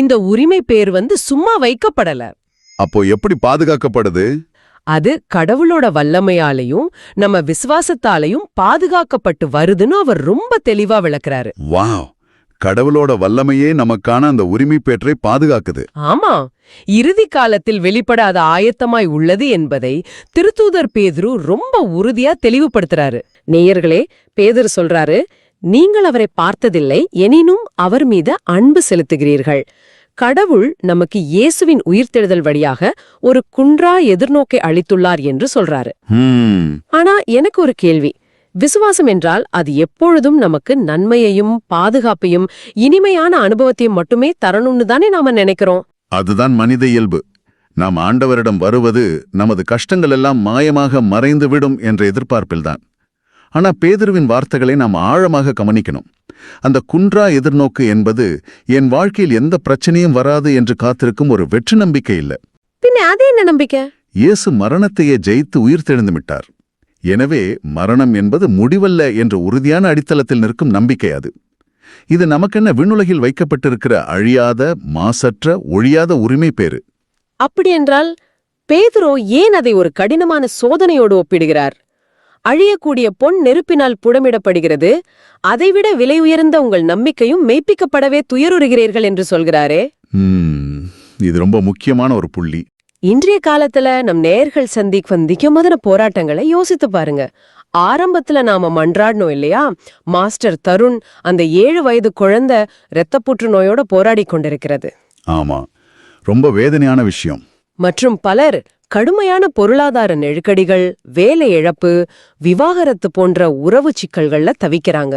B: இந்த உரிமை பேர் சும்மா வைக்கப்படல.
A: அப்போ எப்படி பாதுகாக்கப்படுது?
B: அது கடவுளோட வல்லமையாலையும் நம்ம விசுவாசத்தாலையும் பாதுகாக்கப்பட்டு வருதுன்னு அவர் ரொம்ப தெளிவா விளக்குறாரு.
A: வாவ், கடவுளோட வல்லமையே நமக்கான அந்த உரிமை பேற்றை பாதுகாக்குது.
B: ஆமா, இறுதி காலத்தில் வெளிப்படாத ஆயத்தமாய் உள்ளது என்பதை திருத்தூதர் பேதுரு ரொம்ப உறுதியா தெளிவுபடுத்துறாரு. நேயர்களே, பேதுரு சொல்றாரு, நீங்கள் அவரை பார்த்ததில்லை, எனினும் அவர் மீது அன்பு செலுத்துகிறீர்கள். கடவுள் நமக்கு இயேசுவின் உயிர்த்தெழுதல் வழியாக ஒரு குன்றா எதிர்நோக்கை அளித்துள்ளார் என்று சொல்றாரு. ஆனா எனக்கு ஒரு கேள்வி. விசுவாசம் என்றால் அது எப்பொழுதும் நமக்கு நன்மையையும் பாதுகாப்பையும் இனிமையான அனுபவத்தையும் மட்டுமே தரணும்னு தானே நாம நினைக்கிறோம்.
A: அதுதான் மனித இயல்பு. நாம் ஆண்டவரிடம் வருவது நமது கஷ்டங்கள் எல்லாம் மாயமாக மறைந்துவிடும் என்ற எதிர்பார்ப்பில்தான். ஆனா பேதுருவின் வார்த்தைகளை நாம் ஆழமாக கவனிக்கணும். அந்த குன்றா எதிர்நோக்கு என்பது என் வாழ்க்கையில் எந்த பிரச்சனையும் வராது என்று காத்திருக்கும் ஒரு வெற்றி நம்பிக்கை இல்ல.
B: பின்ன அது என்ன நம்பிக்கை?
A: இயேசு மரணத்தையே ஜெயித்து உயிர்த்தெழுந்து விட்டார். எனவே மரணம் என்பது முடிவல்ல என்ற உறுதியான அடித்தளத்தில் நிற்கும் நம்பிக்கை அது. இது நமக்கென்ன விண்ணுலகில் வைக்கப்பட்டிருக்கிற அழியாத, மாசற்ற, ஒழியாத உரிமை பேறு.
B: அப்படியென்றால் பேதுரு ஏன் அதை ஒரு கடினமான சோதனையோடு ஒப்பிடுகிறார்? அழியக்கூடிய பொன் நெருப்பினால் புடமிடப்படுகிறது, அதைவிட விலை உயர்ந்த உங்கள் நம்பிக்கையும் மெய்ப்பிக்கப்படவே துயருறுகிறீர்கள் என்று சொல்கிறாரே.
A: இது ரொம்ப முக்கியமான ஒரு புள்ளி.
B: இன்றைய காலத்துல நம் நேயர்கள் சந்திக்கும் முதன போராட்டங்களை யோசித்து பாருங்க. ஆரம்பத்துல நாம மன்றாடணும் இல்லையா? மாஸ்டர் தருண் அந்த 7 வயது குழந்தை இரத்த புற்றுநோயோட போராடி கொண்டிருக்கிறது.
A: ஆமா, ரொம்ப வேதனையான விஷயம்.
B: மற்றும் பலர் கடுமையான பொருளாதார நெருக்கடிகள், வேலை இழப்பு, விவாகரத்து போன்ற உறவு சிக்கல்கள்ல தவிக்கிறாங்க.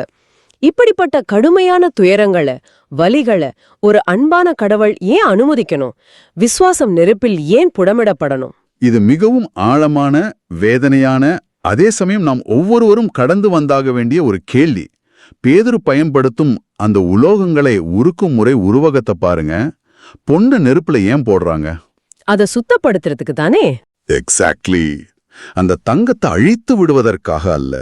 B: இப்படிப்பட்ட கடுமையான துயரங்களை, வலிகளை ஒரு அன்பான கடவுள் ஏன் அனுமதிக்கணும்? விசுவாசம் நெருப்பில் ஏன் புடமிடப்படணும்?
A: இது மிகவும் ஆழமான, வேதனையான, அதே சமயம் நாம் ஒவ்வொருவரும் கடந்து வந்தாக வேண்டிய ஒரு கேள்வி. பேதுரு பயன்படுத்தும் அந்த உலோகங்களை உருக்கும் முறை உருவகத்தை பாருங்க. பொண்ணு நெருப்புல ஏன் போடுறாங்க?
B: அதை சுத்தப்படுத்துறதுக்கு தானே.
A: எக்ஸாக்ட்லி. அந்த தங்கத்தை அழித்து விடுவதற்காக அல்ல.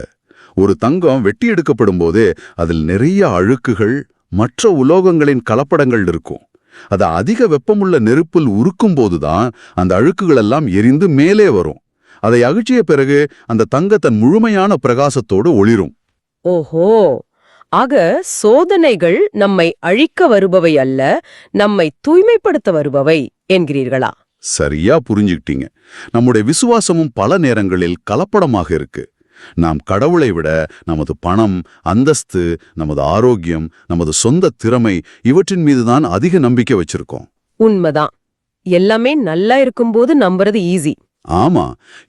A: ஒரு தங்கம் வெட்டி எடுக்கப்படும் போதே அதில் நிறைய அழுக்குகள், மற்ற உலோகங்களின் கலப்படங்கள் இருக்கும். அதை அதிக வெப்பமுள்ள நெருப்பில் உருக்கும் போதுதான் அந்த அழுக்குகள் எல்லாம் எரிந்து மேலே வரும். அதை அகற்றிய பிறகு அந்த தங்க தன் முழுமையான பிரகாசத்தோடு ஒளிரும்.
B: ஓஹோ, ஆக சோதனைகள் நம்மை அழிக்க வருபவை அல்ல, நம்மை தூய்மைப்படுத்த வருபவை என்கிறீர்களா?
A: சரியா புரிஞ்சுக்கிட்டீங்க. நம்முடைய விசுவாசமும் பல நேரங்களில் கலப்படமாக இருக்கு. நாம் கடவுளை விட நமது பணம், அந்தஸ்து, நமது ஆரோக்கியம், நமது சொந்த திறமை இவற்றின் மீதுதான் அதிக நம்பிக்கை வச்சிருக்கோம்.
B: உண்மைதான். எல்லாமே நல்லா இருக்கும்போது நம்புறது ஈஸி.
A: ஆமா,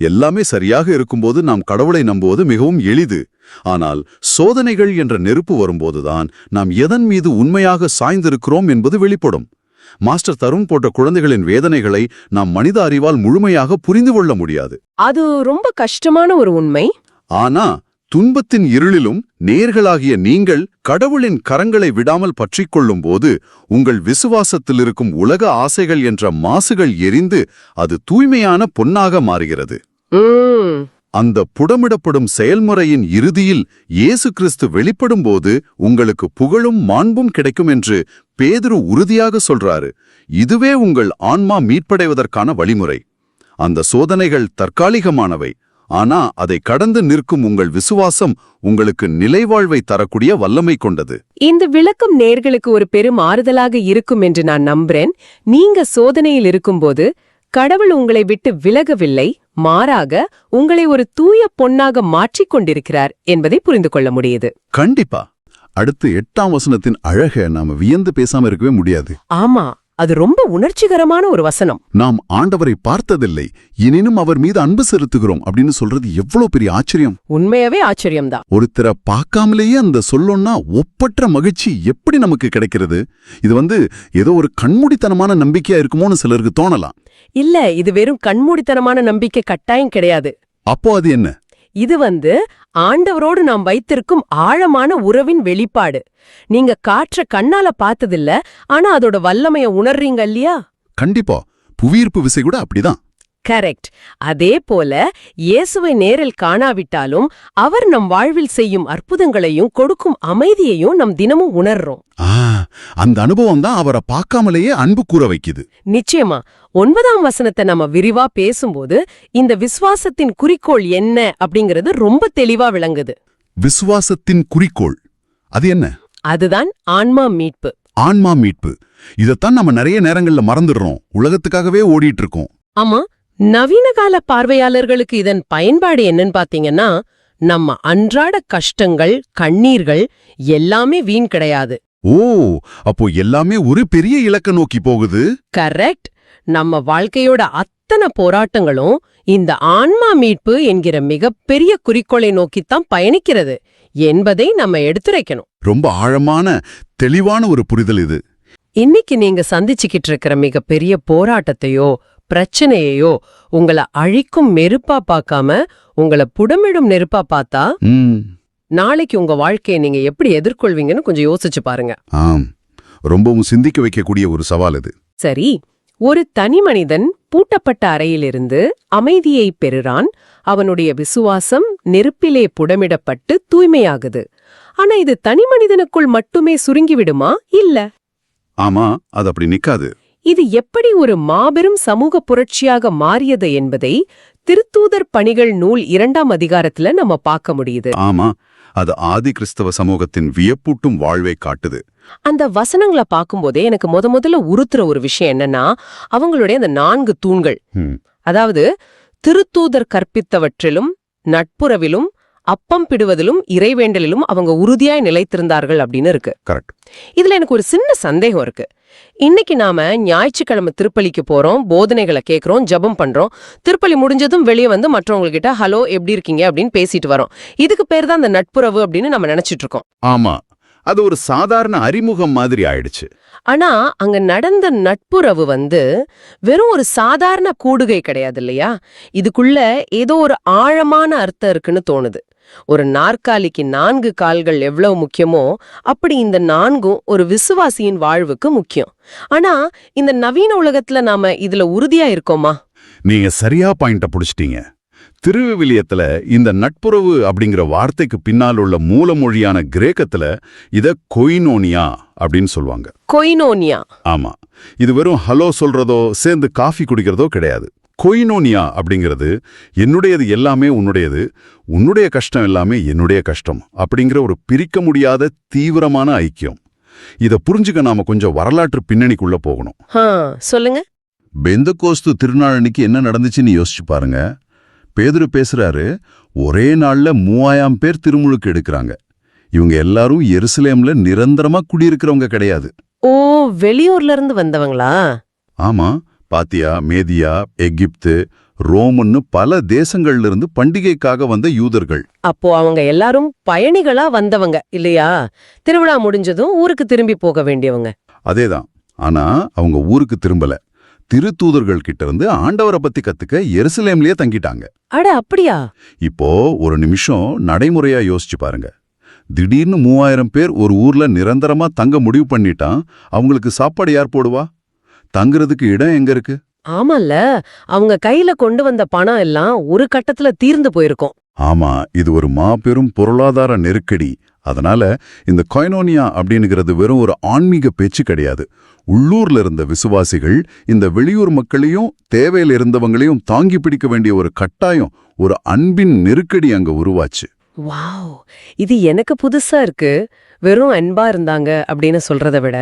A: எல்லாமே சரியாக இருக்கும்போது நாம் கடவுளை நம்புவது மிகவும் எளிது. ஆனால் சோதனைகள் என்ற நெருப்பு வரும்போதுதான் நாம் எதன் மீது உண்மையாக சாய்ந்திருக்கிறோம் என்பது வெளிப்படும். மாஸ்டர் தருண் போன்ற குழந்தைகளின் வேதனைகளை நாம் மனித அறிவால் முழுமையாக புரிந்து கொள்ள முடியாது.
B: அது ரொம்ப கஷ்டமான ஒரு உண்மை.
A: ஆனா துன்பத்தின் இருளிலும் நேர்களாகிய நீங்கள் கடவுளின் கரங்களை விடாமல் பற்றிக் கொள்ளும்போது உங்கள் விசுவாசத்தில் இருக்கும் உலக ஆசைகள் என்ற மாசுகள் எரிந்து அது தூய்மையான பொன்னாக மாறுகிறது. அந்த புடமிடப்படும் செயல்முறையின் இறுதியில் இயேசு கிறிஸ்து வெளிப்படும்போது உங்களுக்கு புகழும் மாண்பும் கிடைக்கும் என்று பேதுரு உறுதியாக சொல்றாரு. இதுவே உங்கள் ஆன்மா மீட்படைவதற்கான வழிமுறை. அந்த சோதனைகள் தற்காலிகமானவை. ஆனா அதை கடந்து நிற்கும் உங்கள் விசுவாசம் உங்களுக்கு நிலைவாழ்வை தரக்கூடிய வல்லமை கொண்டது.
B: இந்த விளக்கம் நேர்களுக்கு ஒரு பெரும் ஆறுதலாக இருக்கும் என்று நான் நம்புறேன். நீங்க சோதனையில் இருக்கும்போது கடவுள் உங்களை விட்டு விலகவில்லை, மாறாக உங்களை ஒரு தூய பொன்னாக மாற்றிக் கொண்டிருக்கிறார் என்பதை புரிந்து கொள்ள முடியுது.
A: கண்டிப்பா. அடுத்து 8ஆம் வசனத்தின் அழக நாம வியந்து பேசாம இருக்கவே முடியாது.
B: ஆமா, அது ரொம்ப உணர்ச்சிகரமான ஒரு வசனம்.
A: நாம் ஆண்டவரை பார்த்ததில்லை, எனினும் அவர் மீது அன்பு செலுத்துகிறோம் அப்படின்னு சொல்றது எவ்வளவு பெரிய ஆச்சரியம்.
B: உண்மையாவே ஆச்சரியம்தான்.
A: ஒருத்தரை பார்க்காமலேயே அந்த சொல்லோன்னா ஒப்பற்ற மகிழ்ச்சி எப்படி நமக்கு கிடைக்கிறது? இது ஏதோ ஒரு கண்மூடித்தனமான நம்பிக்கையா இருக்குமோன்னு சிலருக்கு தோணலாம்.
B: இல்ல, இது வெறும் கண்மூடித்தனமான நம்பிக்கை கட்டாயம் கிடையாது.
A: அப்போ அது என்ன?
B: இது ஆண்டவரோடு நாம் வைத்திருக்கும் ஆழமான உறவின் வெளிப்பாடு. நீங்க காற்ற கண்ணால பார்த்ததில்ல, ஆனா அதோட வல்லமைய உணர்றீங்க இல்லையா?
A: கண்டிப்பா. புவியீர்ப்பு விசை கூட அப்படிதான்.
B: கரெக்ட். அதே போல இயேசுவை நேரில் காணாவிட்டாலும் அவர் நம் வாழ்வில் செய்யும் அற்புதங்களையும் கொடுக்கும் அமைதியையும் நம் தினமும் உணர்றோம்.
A: அந்த அனுபவம் தான் அவரை பார்க்காமலேயே அன்பு கூற வைக்குது.
B: நிச்சயமா. 9ஆம் வசனத்தை நம்ம விரிவா பேசும்போது இந்த விசுவாசத்தின் குறிக்கோள் என்ன அப்படிங்கிறது ரொம்ப தெளிவா விளங்குது.
A: விசுவாசத்தின் குறிக்கோள் அது என்ன?
B: அதுதான் ஆன்மா மீட்பு.
A: ஆன்மா மீட்பு. இதத்தான் நம்ம நிறைய நேரங்கள்ல மறந்துடுறோம். உலகத்துக்காகவே ஓடிட்டு இருக்கோம்.
B: ஆமா, நவீன கால பார்வையாளர்களுக்கு இதன் பயன்பாடு என்னன்னு பாத்தீங்கன்னா, நம்ம அன்றாட கஷ்டங்கள், கண்ணீர்கள் எல்லாமே வீண் கிடையாது.
A: ஓ, அப்போ எல்லாமே ஒரு பெரிய இலக்க நோக்கி போகுது.
B: கரெக்ட். நம்ம வாழ்க்கையோட அத்தனை போராட்டங்களும் இந்த ஆன்மா மீட்பு என்கிற மிகப்பெரிய குறிக்கோளை நோக்கித்தான் பயணிக்கிறது என்பதை நம்ம எடுத்துரைக்கணும்.
A: ரொம்ப ஆழமான தெளிவான ஒரு புரிதல் இது.
B: இன்னைக்கு நீங்க சந்திச்சுக்கிட்டு இருக்கிற மிகப்பெரிய போராட்டத்தையோ பிரச்சனையையோ உங்களை அழிக்கும் நெருப்பா பார்க்காம உங்களை புடமிடும் நெருப்பா பார்த்தா நாளைக்கு உங்க வாழ்க்கையை நீங்க எப்படி எதிர்கொள்வீங்கன்னு கொஞ்சம் யோசிச்சு பாருங்க.
A: ஆம், ரொம்பவும் சிந்திக்க வைக்கக்கூடிய ஒரு சவால் இது.
B: சரி, ஒரு தனி மனிதன் பூட்டப்பட்ட அறையிலிருந்து அமைதியை பெறுறான். அவனுடைய விசுவாசம் நெருப்பிலே புடமிடப்பட்டு தூய்மையாகுது. ஆனா இது தனி மனிதனுக்குள் மட்டுமே சுருங்கிவிடுமா? இல்ல.
A: ஆமா, அது அப்படி நிக்காது.
B: இது எப்படி ஒரு மாபெரும் சமூக புரட்சியாக மாறியது என்பதை திருத்தூதர் பணிகள் நூல் 2ஆம் அதிகாரத்துல நம்ம பார்க்க முடியுது.
A: ஆமா, அது ஆதி கிறிஸ்தவ சமூகத்தின் வியப்பூட்டும் வாழ்வை காட்டுது.
B: அந்த வசனங்களை பார்க்கும்போதே எனக்கு முதல்ல உறுத்துற ஒரு விஷயம் என்னன்னா, அவங்களுடைய அந்த 4 தூண்கள். அதாவது திருத்தூதர் கற்பித்தவற்றிலும் நட்புறவிலும் அப்பம் பிடுவதிலும் இறைவேண்டலிலும் அவங்க உறுதியாய் நிலைத்திருந்தார்கள் அப்படின்னு இருக்கு.
A: கரெக்ட்.
B: இதுல எனக்கு ஒரு சின்ன சந்தேகம் இருக்கு. இன்னைக்கு நாம ஞாயிற்றுக்கிழமை திருப்பலிக்கு போறோம், போதனைகளை கேட்கிறோம், ஜபம் பண்றோம். திருப்பலி முடிஞ்சதும் வெளியே மற்றவங்க கிட்ட ஹலோ எப்படி இருக்கீங்க அப்படின்னு பேசிட்டு வரோம். இதுக்கு பேர் தான் அந்த நட்புறவு அப்படின்னு நம்ம நினைச்சிட்டு இருக்கோம்.
A: ஆமா, அது ஒரு சாதாரண அறிமுகம் மாதிரி ஆயிடுச்சு.
B: ஆனா அங்க நடந்த நட்புறவு வெறும் ஒரு சாதாரண கூடுகை கிடையாது இல்லையா? இதுக்குள்ள ஏதோ ஒரு ஆழமான அர்த்தம் இருக்குன்னு தோணுது. ஒரு நாற்காலிக்கு 4 கால்கள் எவ்வளவு முக்கியமோ அப்படி இந்த 4ம் ஒரு விசுவாசியின் வாழ்வுக்கு முக்கியம். ஆனா இந்த நவீன உலகத்துல நாம இதுல உறுதியா இருக்கோமா?
A: நீங்க சரியா பாயிண்ட புடிச்சிட்டீங்க. திருவிவிலியத்துல இந்த நட்புறவு அப்படிங்கிற வார்த்தைக்கு பின்னால் உள்ள மூலமொழியான கிரேக்கத்துல இத கொயினோனியா அப்படின்னு சொல்லுவாங்க.
B: கொயினோனியா.
A: ஆமா, இது வெறும் ஹலோ சொல்றதோ சேர்ந்து காஃபி குடிக்கிறதோ கிடையாது. கொயினோனியா அப்படிங்கிறது என்னுடையது எல்லாமே உன்னுடையது, உன்னுடைய கஷ்டம் எல்லாமே என்னுடைய கஷ்டம் அப்படிங்கிற ஒரு பிரிக்க முடியாத தீவிரமான ஐக்கியம். இத புரிஞ்சுக்க நாம கொஞ்சம் வரலாற்று பின்னணிக்குள்ள போகணும்.
B: சொல்லுங்க.
A: பெந்தகோஸ்து திருநாள் அன்னைக்கு என்ன நடந்துச்சுன்னு யோசிச்சு பாருங்க.
C: பேதுரு பேசுறாரு, ஒரே நாள்ல 3000 பேர் திருமுழுக்கு எடுக்கிறாங்க. இவங்க எல்லாரும் எருசலேம்ல நிரந்தரமா குடியிருக்கிறவங்க கிடையாது.
B: ஓ, வெளியூர்ல இருந்து வந்தவங்களா?
C: ஆமா, பாத்தியா, மேதியா, எகிப்து, ரோம்னு பல தேசங்கள்ல இருந்து பண்டிகைக்காக வந்த யூதர்கள்.
B: அப்போ அவங்க எல்லாரும் பயணிகளா வந்தவங்க இல்லையா? திருவிழா முடிஞ்சதும் ஊருக்கு திரும்பி போக வேண்டியவங்க.
C: அதேதான். ஆனா அவங்க ஊருக்கு திரும்பல. திருத்தூதர்கள் கிட்ட இருந்து ஆண்டவரை பத்தி கத்துக்க எருசலேம்லயே தங்கிட்டாங்க.
B: அட அப்படியா?
C: இப்போ ஒரு நிமிஷம் நடைமுறையா யோசிச்சு பாருங்க. திடீர்னு 3000 பேர் ஒரு ஊர்ல நிரந்தரமா தங்க முடிவு பண்ணிட்டான். அவங்களுக்கு சாப்பாடு யார் போடுவா? தங்குறதுக்கு இடம் எங்க இருக்கு?
B: ஆமால்ல, அவங்க கையில கொண்டு வந்த பணம் எல்லாம் ஒரு கட்டத்துல தீர்ந்து போயிருக்கும்.
C: ஆமா, இது ஒரு மாபெரும் பொருளாதார நெருக்கடி. அதனால இந்த கொய்னோனியா அப்படின்னுங்கிறது வெறும் ஒரு ஆன்மீக பேச்சு கிடையாது. உள்ளூர்ல இருந்த விசுவாசிகள் இந்த வெளியூர் மக்களையும் தேவையில இருந்தவங்களையும் தாங்கி பிடிக்க வேண்டிய ஒரு கட்டாயம், ஒரு அன்பின் நெருக்கடி அங்க உருவாச்சு.
B: வாவ், இது எனக்கு புதுசா இருக்கு. வெறும் அன்பா இருந்தாங்க அப்படின்னு சொல்றத விட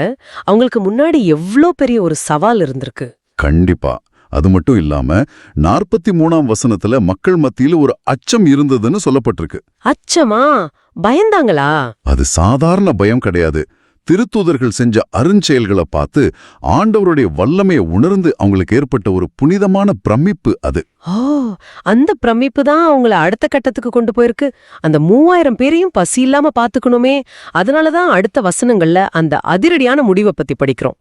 B: அவங்களுக்கு முன்னாடி எவ்ளோ பெரிய ஒரு சவால் இருந்திருக்கு.
C: கண்டிப்பா. அது மட்டும் இல்லாம 43ஆம் வசனத்துல மக்கள் மத்தியில ஒரு அச்சம் இருந்ததுன்னு சொல்லப்பட்டிருக்கு.
B: அச்சமா? பயந்தாங்களா?
C: அது சாதாரண பயம் கிடையாது. திருத்தூதர்கள் செஞ்ச அருஞ்செயல்களை பார்த்து ஆண்டவருடைய வல்லமையை உணர்ந்து அவங்களுக்கு ஏற்பட்ட ஒரு புனிதமான பிரமிப்பு அது.
B: ஓ, அந்த பிரமிப்பு தான் அவங்கள அடுத்த கட்டத்துக்கு கொண்டு போயிருக்கு. அந்த 3000 பேரையும் பசி இல்லாம பாத்துக்கணுமே. அதனாலதான் அடுத்த வசனங்கள்ல அந்த அதிரடியான முடிவை பத்தி படிக்கிறோம்.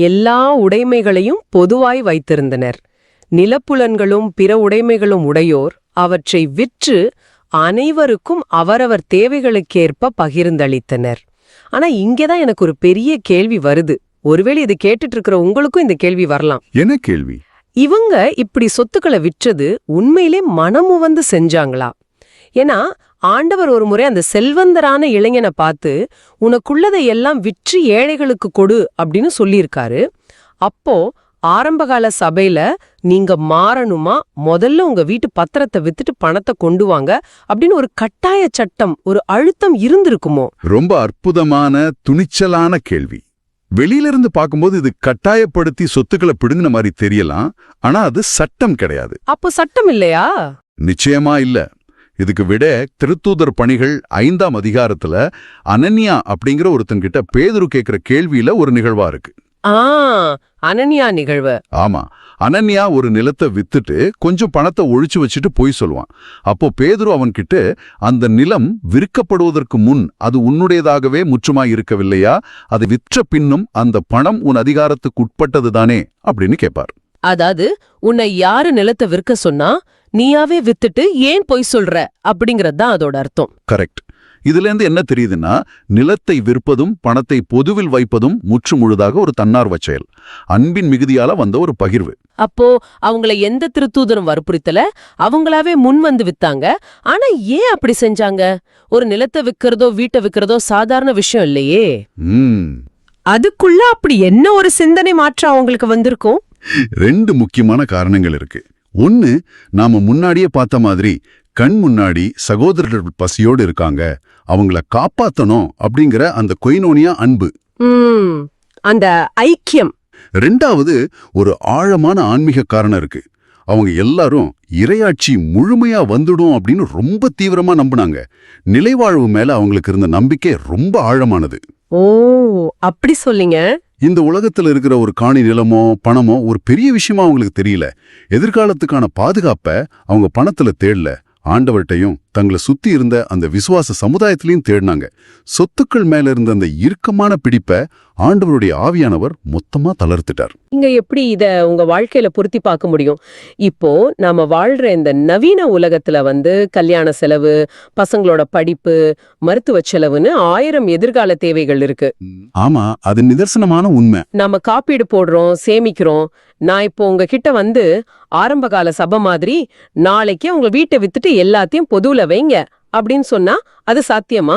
B: எல்லா உடைமைகளையும் பொதுவாய் வைத்திருந்தனர். நிலப்புலன்களும் பிற உடைமைகளும் உடையோர் அவற்றை விற்று அனைவருக்கும் அவரவர் தேவைகளுக்கேற்ப பகிர்ந்தளித்தனர். ஆனா இங்கேதான் எனக்கு ஒரு பெரிய கேள்வி வருது. ஒருவேளை இது கேட்டுட்டு இருக்கிற உங்களுக்கும் இந்த கேள்வி வரலாம்.
C: என்ன கேள்வி?
B: இவங்க இப்படி சொத்துக்களை விற்றது உண்மையிலே மனமுவந்து செஞ்சாங்களா? ஏன்னா ஆண்டவர் ஒரு முறை அந்த செல்வந்தரான இளைஞனை பார்த்து உனக்குள்ளதை எல்லாம் விற்று ஏழைகளுக்கு கொடு அப்படின்னு சொல்லியிருக்காரு. அப்போ ஆரம்பகால சபையில நீங்க மாறணுமா, முதல்ல உங்க வீட்டு பத்திரத்தை வித்துட்டு பணத்தை கொண்டு வாங்க அப்படின்னு ஒரு கட்டாய சட்டம், ஒரு அழுத்தம் இருந்திருக்குமோ?
C: ரொம்ப அற்புதமான துணிச்சலான கேள்வி. வெளியிலிருந்து பார்க்கும்போது இது கட்டாயப்படுத்தி சொத்துக்களை பிடுங்கின மாதிரி தெரியலாம். ஆனா அது சட்டம் கிடையாது.
B: அப்போ சட்டம் இல்லையா?
C: நிச்சயமா இல்ல. இதுக்கு விட திருத்தூதர் பணிகள் 5ஆம் அதிகாரத்துல அனன்யா அப்படிங்கிற ஒருத்தன்கிட்ட பேதுரு கேட்கிற கேள்வியில ஒரு நிகழ்வா இருக்கு.
B: அனன்யா நிகழ்வு.
C: ஆமா, அனன்யா ஒரு நிலத்தை வித்துட்டு கொஞ்சம் பணத்தை ஒழிச்சு வச்சுட்டு போய் சொல்லுவான். அப்போ பேதுரு அவன்கிட்ட, அந்த நிலம் விற்கப்படுவதற்கு முன் அது உன்னுடையதாகவே முற்றுமாய் இருக்கவில்லையா? அதை விற்ற பின்னும் அந்த பணம் உன் அதிகாரத்துக்கு உட்பட்டதுதானே அப்படின்னு கேட்பார்.
B: அதாவது உன்னை யாரு நிலத்தை விற்க சொன்னா நீயாவே வித்துட்டு ஏன் பொய் சொல்ற அப்படிங்கறது தான் அதோட அர்த்தம்.
C: கரெக்ட். இதுல இருந்து என்ன தெரியுதுன்னா, நிலத்தை விற்பதும் பணத்தை பொதுவில் வைப்பதும் முற்று முழுதாக ஒரு தன்னார்வ செயல், அன்பின் மிகுதியால வந்த ஒரு பகிர்வு.
B: அப்போ அவங்கள எந்த திருத்தூதரும் வற்புறுத்தல, அவங்களாவே முன் வந்து வித்தாங்க. ஆனா ஏன் அப்படி செஞ்சாங்க? ஒரு நிலத்தை விக்கிறதோ வீட்டை விக்கிறதோ சாதாரண விஷயம் இல்லையே. அதுக்குள்ள அப்படி என்ன ஒரு சிந்தனை மாற்றம் அவங்களுக்கு வந்திருக்கும்?
C: 2 முக்கியமான காரணங்கள் இருக்கு. ஒன்னு, நாம முன்னாடியே பார்த்த மாதிரி கண் முன்னாடி சகோதரர்கள் பசியோடு இருக்காங்க, அவங்கள காப்பாத்தணும் அப்படிங்கிற அந்த கொய்னோனியா அன்பு,
B: அந்த ஐக்கியம்.
C: 2வது ஒரு ஆழமான ஆன்மீக காரணம் இருக்கு. அவங்க எல்லாரும் இறையாட்சி முழுமையா வந்துடும் அப்படின்னு ரொம்ப தீவிரமா நம்பினாங்க. நிலைவாழ்வு மேல அவங்களுக்கு இருந்த நம்பிக்கை ரொம்ப ஆழமானது.
B: ஓ, அப்படி சொல்லிங்க.
C: இந்த உலகத்துல இருக்கிற ஒரு காணி நிலமோ பணமோ ஒரு பெரிய விஷயமா அவங்களுக்கு தெரியல. எதிர்காலத்துக்கான பாதுகாப்பை அவங்க பணத்துல தேடல, ஆண்டவர்கிட்டையும் தங்களை சுத்தி இருந்த அந்த விசுவாச சமுதாயத்திலையும் தேடினாங்க. சொத்துக்கள் மேல இருந்த அந்த இறுக்கமான பிடிப்பை ஆண்டவருடைய ஆவியானவர் மொத்தமா தளர்த்திட்டார்.
B: இங்க எப்படி இத உங்க வாழ்க்கையில பொருத்தி பார்க்க முடியும்? இப்போ நாம வாழ்ற இந்த நவீன உலகத்துல கல்யாண செலவு, பசங்களோட படிப்பு, மருத்துவ செலவுன்னு 1000 எதிர்கால தேவைகள் இருக்கு.
C: ஆமா, அது நிதர்சனமான உண்மை.
B: நாம காப்பீடு போடுறோம், சேமிக்கிறோம். நான் இப்போ உங்ககிட்ட ஆரம்பகால சபை மாதிரி நாளைக்கே உங்க வீட்டை வித்துட்டு எல்லாத்தையும் பொதுவுல வைங்க அப்படின்னு சொன்னா அது சாத்தியமா?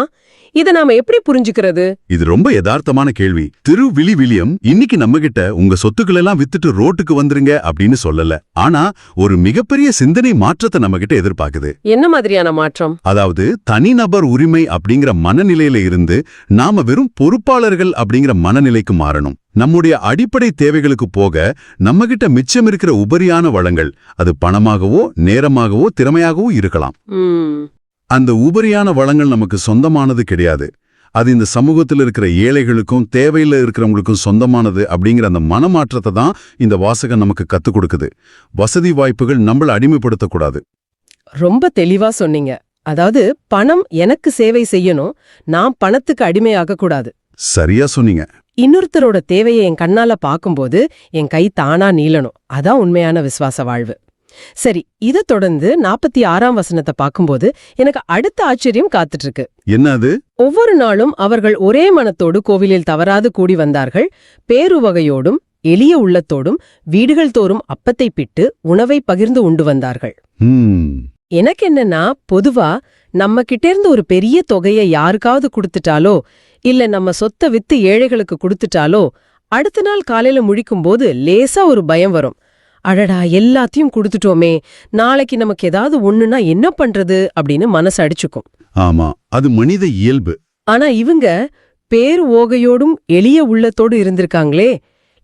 B: இத நாம எப்படி புரிஞ்சுக்கிறது?
C: இது ரொம்ப யதார்த்தமான கேள்வி. திரு வில்லியம் இன்னைக்கு நம்ம கிட்ட உங்க சொத்துக்கள் எல்லாம் வித்துட்டு ரோட்டுக்கு வந்துருங்க அப்படின்னு சொல்லல. ஆனா ஒரு மிகப்பெரிய சிந்தனை மாற்றத்தை நம்ம கிட்ட எதிர்பார்க்குது.
B: என்ன மாதிரியான மாற்றம்?
C: அதாவது தனிநபர் உரிமை அப்படிங்கிற மனநிலையில இருந்து நாம வெறும் பொறுப்பாளர்கள் அப்படிங்கிற மனநிலைக்கு மாறணும். நம்முடைய அடிப்படை தேவைகளுக்கு போக நம்ம கிட்ட மிச்சம் இருக்கிற உபரியான வளங்கள், அது பணமாகவோ நேரமாகவோ திறமையாகவோ இருக்கலாம். அந்த உபரியான வளங்கள் நமக்கு சொந்தமானது கிடையாது. அது இந்த சமூகத்தில் இருக்கிற ஏழைகளுக்கும் தேவையில இருக்கிறவங்களுக்கும் சொந்தமானது அப்படிங்கிற அந்த மனமாற்றத்தை தான் இந்த வாசகம் நமக்கு கத்துக் கொடுக்குது. வசதி வாய்ப்புகள் நம்மள அடிமைப்படுத்தக்கூடாது.
B: ரொம்ப தெளிவா சொன்னீங்க. அதாவது பணம் எனக்கு சேவை செய்யணும், நான் பணத்துக்கு அடிமையாக கூடாது.
C: சரியா சொன்னீங்க.
B: இன்னொருத்தரோட தேவையை என் கண்ணால பாக்கும்போது என் கை தானா நீளணும். அதான் உண்மையான விசுவாச வாழ்வு. சரி, இத தொடர்ந்து 46ஆம் வசனத்தை பாக்கும்போது எனக்கு அடுத்த ஆச்சரியம் காத்துட்டு இருக்கு.
C: என்ன அது?
B: ஒவ்வொரு நாளும் அவர்கள் ஒரே மனத்தோடு கோவிலில் தவறாது கூடி வந்தார்கள். பேருவகையோடும் எளிய உள்ளத்தோடும் வீடுகள் தோறும் அப்பத்தை பிட்டு உணவை பகிர்ந்து உண்டு வந்தார்கள். எனக்கு என்னன்னா, பொதுவா நம்ம கிட்ட இருந்து ஒரு பெரிய தொகையை யாருக்காவது கொடுத்துட்டாலோ இல்ல நம்ம சொத்தை வித்து ஏழைகளுக்கு கொடுத்துட்டாலோ அடுத்த நாள் காலையில முழிக்கும்போது லேசா ஒரு பயம் வரும். அடடா, எல்லாத்தையும் கொடுத்துட்டோமே, நாளைக்கு நமக்கு ஏதாவது ஒண்ணுனா என்ன பண்றது அப்படின்னு மனசு அடிச்சுக்கும்.
C: ஆமா, அது மனித இயல்பு.
B: ஆனா இவங்க பேர் ஓகையோடும் எளிய உள்ளத்தோடு இருந்திருக்காங்களே,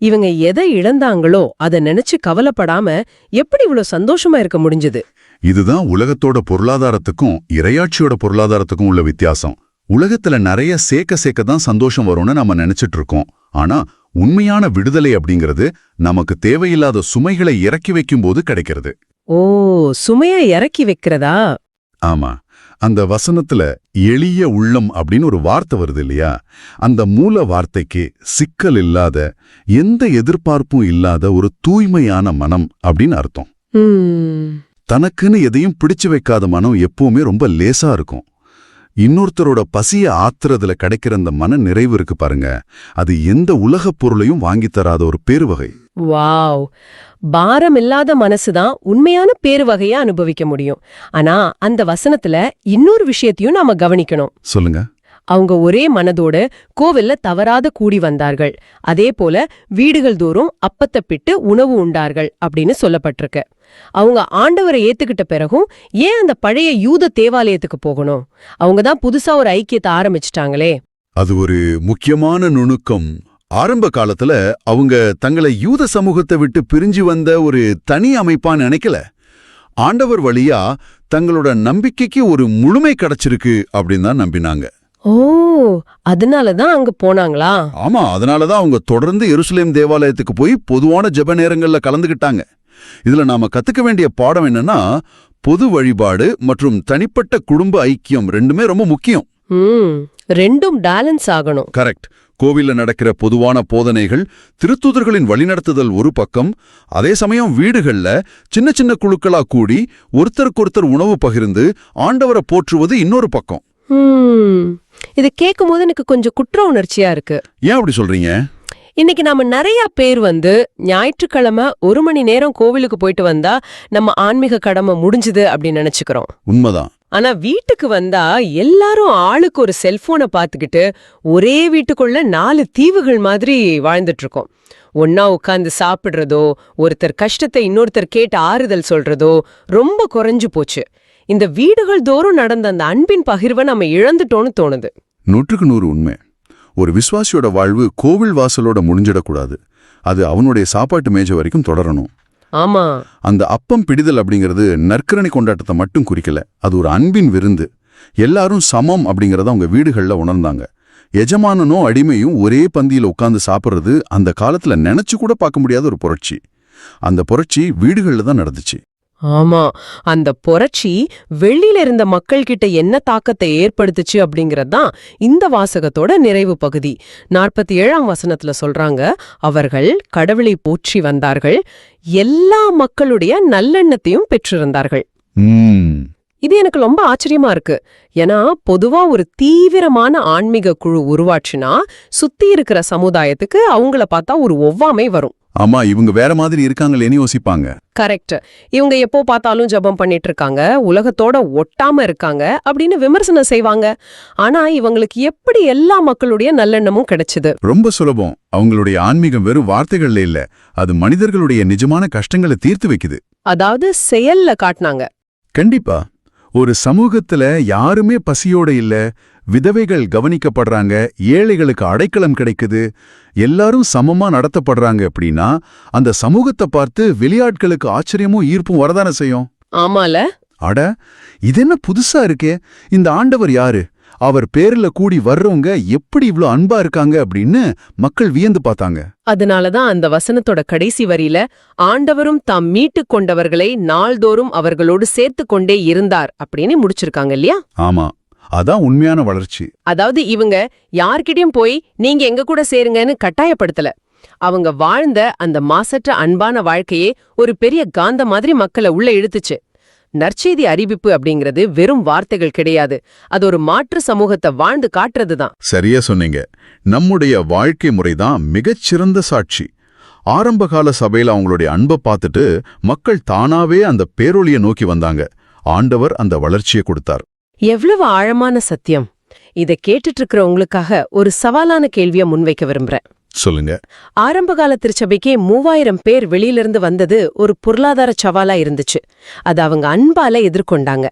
B: இவங்க எதை இழந்தாங்களோ அதை நினைச்சு கவலைப்படாம எப்படி இவ்வளவு சந்தோஷமா இருக்க முடிஞ்சது?
C: இதுதான் உலகத்தோட பொருளாதாரத்துக்கும் இறையாட்சியோட பொருளாதாரத்துக்கும் உள்ள வித்தியாசம். உலகத்துல நிறைய சேர்க்க தான் சந்தோஷம் வரும்னு நம்ம நினைச்சிட்டு இருக்கோம். ஆனா உண்மையான விடுதலை அப்படிங்கிறது நமக்கு தேவையில்லாத சுமைகளை இறக்கி வைக்கும் போது கிடைக்கிறது.
B: ஓ, சுமையை இறக்கி வைக்கிறதா?
C: ஆமா, அந்த வசனத்துல எளிய உள்ளம் அப்படின்னு ஒரு வார்த்தை வருது இல்லையா? அந்த மூல வார்த்தைக்கு சிக்கல் இல்லாத, எந்த எதிர்பார்ப்பும் இல்லாத ஒரு தூய்மையான மனம் அப்படின்னு அர்த்தம். தனக்குன்னு எதையும் பிடிச்சு வைக்காத மனம் எப்பவுமே ரொம்ப லேசா இருக்கும். இன்னொருத்தரோட பசிய ஆத்துறதுல கிடைக்கிற அந்த மன நிறைவு இருக்கு பாருங்க, அது எந்த உலகப் பொருளையும் வாங்கித் தராத ஒரு பேருவகை.
B: வாவ், பாரம் இல்லாத மனசுதான் உண்மையான பேருவகையா அனுபவிக்க முடியும். ஆனா அந்த வசனத்துல இன்னொரு விஷயத்தையும் நாம கவனிக்கணும்.
C: சொல்லுங்க.
B: அவங்க ஒரே மனதோட கோவில்ல தவறாத கூடி வந்தார்கள், அதே போல வீடுகள் தோறும் அப்பத்தை பிட்டு உணவு உண்டார்கள் அப்படின்னு சொல்லப்பட்டிருக்கு. அவங்க ஆண்டவரை ஏத்துக்கிட்ட பிறகும் ஏன் அந்த பழைய யூத தேவாலயத்துக்கு போகணும்? அவங்கதான் புதுசா ஒரு ஐக்கியத்தை ஆரம்பிச்சிட்டாங்களே.
C: அது ஒரு முக்கியமான நுணுக்கம். ஆரம்ப காலத்துல அவங்க தங்களை யூத சமூகத்தை விட்டு பிரிஞ்சு வந்த ஒரு தனி அமைப்பா நினைக்கல. ஆண்டவர் வழியா தங்களோட நம்பிக்கைக்கு ஒரு முழுமை கிடைச்சிருக்கு அப்படின்னு தான் நம்பினாங்க.
B: ஓ, அதனாலதான் அங்க போனாங்களா?
C: ஆமா, அதனாலதான் அவங்க தொடர்ந்து எருசலேம் தேவாலயத்துக்கு போய் பொதுவான ஜெப நேரங்கள்ல கலந்துகிட்டாங்க. இதுல நாம கத்துக்க வேண்டிய பாடம் என்னன்னா, பொது வழிபாடு மற்றும் தனிப்பட்ட குடும்ப ஐக்கியம் ரெண்டுமே ரொம்ப முக்கியம்.
B: ரெண்டும் பேலன்ஸ் ஆகணும்.
C: கரெக்ட். கோவில்ல நடக்கிற பொதுவான போதனைகள், திருத்தூதர்களின் வழிநடத்துதல் ஒரு பக்கம், அதே சமயம் வீடுகள்ல சின்ன சின்ன குழுக்களா கூடி ஒருத்தருக்கொருத்தர் உணவு பகிர்ந்து ஆண்டவரை போற்றுவது இன்னொரு பக்கம்.
B: இது கேட்கும் போது எனக்கு கொஞ்சம் குற்ற உணர்ச்சியா இருக்கு.
C: ஏன் அப்படி சொல்றீங்க?
B: இன்னைக்கு நாம நிறைய பேர் ஞாயிற்றுக்கிழமை 1 மணி நேரம் கோவிலுக்கு போயிட்டு வந்தா நம்ம ஆன்மீக கடமை முடிஞ்சுது அப்படின்னு நினைச்சுக்கிறோம்.
C: உண்மைதான்.
B: ஆனா வீட்டுக்கு வந்தா எல்லாரும் ஆளுக்கு ஒரு செல்போனை பாத்துக்கிட்டு ஒரே வீட்டுக்குள்ள 4 தீவுகள் மாதிரி வாழ்ந்துட்டு இருக்கோம். ஒன்னா உட்கார்ந்து சாப்பிடுறதோ, ஒருத்தர் கஷ்டத்தை இன்னொருத்தர் கேட்டு ஆறுதல் சொல்றதோ ரொம்ப குறைஞ்சு போச்சு. இந்த வீடுகள் தோறும் நடந்த அந்த அன்பின் பகிர்வை நம்ம இழந்துட்டோன்னு தோணுது.
C: 100க்கு 100 உண்மை. ஒரு விசுவாசியோட வாழ்வு கோவில் வாசலோட முடிஞ்சிடக்கூடாது. அது அவனுடைய சாப்பாட்டு மேஜை வரைக்கும் தொடரணும்.
B: ஆமா,
C: அந்த அப்பம் பிடிதல் அப்படிங்கிறது நற்கரணை கொண்டாட்டத்தை மட்டும் குறிக்கல, அது ஒரு அன்பின் விருந்து. எல்லாரும் சமம் அப்படிங்கறத அவங்க வீடுகள்ல உணர்ந்தாங்க. எஜமானனும் அடிமையும் ஒரே பந்தியில உட்கார்ந்து சாப்பிட்றது அந்த காலத்துல நினைச்சு கூட பார்க்க முடியாத ஒரு புரட்சி. அந்த புரட்சி வீடுகள்ல தான் நடந்துச்சு.
B: ஆமா, அந்த புரட்சி வெளியில இருந்த மக்கள் கிட்ட என்ன தாக்கத்தை ஏற்படுத்துச்சு அப்படிங்கறதுதான் இந்த வாசகத்தோட நிறைவு பகுதி. 47ஆம் வசனத்துல சொல்றாங்க, அவர்கள் கடவுளை போற்றி வந்தார்கள், எல்லா மக்களுடைய நல்லெண்ணத்தையும் பெற்றிருந்தார்கள். இது எனக்கு ரொம்ப ஆச்சரியமா இருக்கு. ஏன்னா பொதுவா ஒரு தீவிரமான ஆன்மீக குழு உருவாச்சுன்னா சுத்தி இருக்கிற சமுதாயத்துக்கு அவங்கள பார்த்தா ஒரு ஒவ்வாமை வரும்.
A: ஆமா, இவங்க வேற மாதிரி இருக்காங்களேன்னு யோசிப்பாங்க.
B: கரெக்ட். இவங்க எப்போ பார்த்தாலும் ஜெபம் பண்ணிட்டு இருக்காங்க, உலகத்தோட ஒட்டாம இருக்காங்க அப்படின்னு விமர்சனம் செய்வாங்க. ஆனா இவங்களுக்கு எப்படி எல்லா மக்களுடைய நல்லெண்ணமும் கிடைச்சது?
A: ரொம்ப சுலபம். அவங்களுடைய ஆன்மீகம் வெறும் வார்த்தைகள்ல இல்ல, அது மனிதர்களுடைய நிஜமான கஷ்டங்களை தீர்த்து வைக்குது.
B: அதாவது செயல்ல காட்டினாங்க.
A: கண்டிப்பா. ஒரு சமூகத்துல யாருமே பசியோட இல்ல, விதவைகள் கவனிக்கப்படுறாங்க, ஏழைகளுக்கு அடைக்கலம் கிடைக்குது, எல்லாரும் சமமா நடத்தப்படுறாங்க அப்படின்னா அந்த சமூகத்தை பார்த்து வெளியாட்களுக்கு ஆச்சரியமும் ஈர்ப்பும் வரதானே செய்யும்.
B: ஆமால.
A: அட, இது என்ன புதுசா இருக்கே, இந்த ஆண்டவர் யாரு, அவர் பேர்ல கூடி வர்றவங்க எப்படி இவ்ளோ அன்பா இருக்காங்க அப்படின்னு மக்கள் வியந்து பார்த்தாங்க.
B: அதனாலதான் அந்த வசனத்தோட கடைசி வரியில ஆண்டவரும் தாம் மீட்டு கொண்டவர்களை நாள்தோறும் அவர்களோடு சேர்த்து கொண்டே இருந்தார் அப்படின்னு முடிச்சிருக்காங்க இல்லையா?
A: ஆமா, அதான் உண்மையான வளர்ச்சி.
B: அதாவது இவங்க யார்கிட்டயும் போய் நீங்க எங்க கூட சேருங்கன்னு கட்டாயப்படுத்தல. அவங்க வாழ்ந்த அந்த மாசற்ற அன்பான வாழ்க்கையே ஒரு பெரிய காந்த மாதிரி மக்களை உள்ள இழுத்துச்சு. நற்செய்தி அறிவிப்பு அப்படிங்கிறது வெறும் வார்த்தைகள் கிடையாது, அது ஒரு மாற்று சமூகத்தை வாழ்ந்து காட்டுறதுதான்.
A: சரியா சொன்னீங்க. நம்முடைய வாழ்க்கை முறைதான் மிகச்சிறந்த சாட்சி. ஆரம்பகால சபையில அவங்களுடைய அன்பை பார்த்துட்டு மக்கள் தானாவே அந்த பேரொளியை நோக்கி வந்தாங்க. ஆண்டவர் அந்த வளர்ச்சியை கொடுத்தார்.
B: எவ்வளவு ஆழமான சத்தியம்! இதை கேட்டுட்டு இருக்கிற உங்களுக்காக ஒரு சவாலான கேள்வியை முன்வைக்க விரும்புறேன்.
A: சொல்லுங்க.
B: ஆரம்பகால திருச்சபைக்கே 3000 பேர் வெளியிலிருந்து வந்தது ஒரு பொருளாதார சவாலா இருந்துச்சு. அது அவங்க அன்பால எதிர்கொண்டாங்க.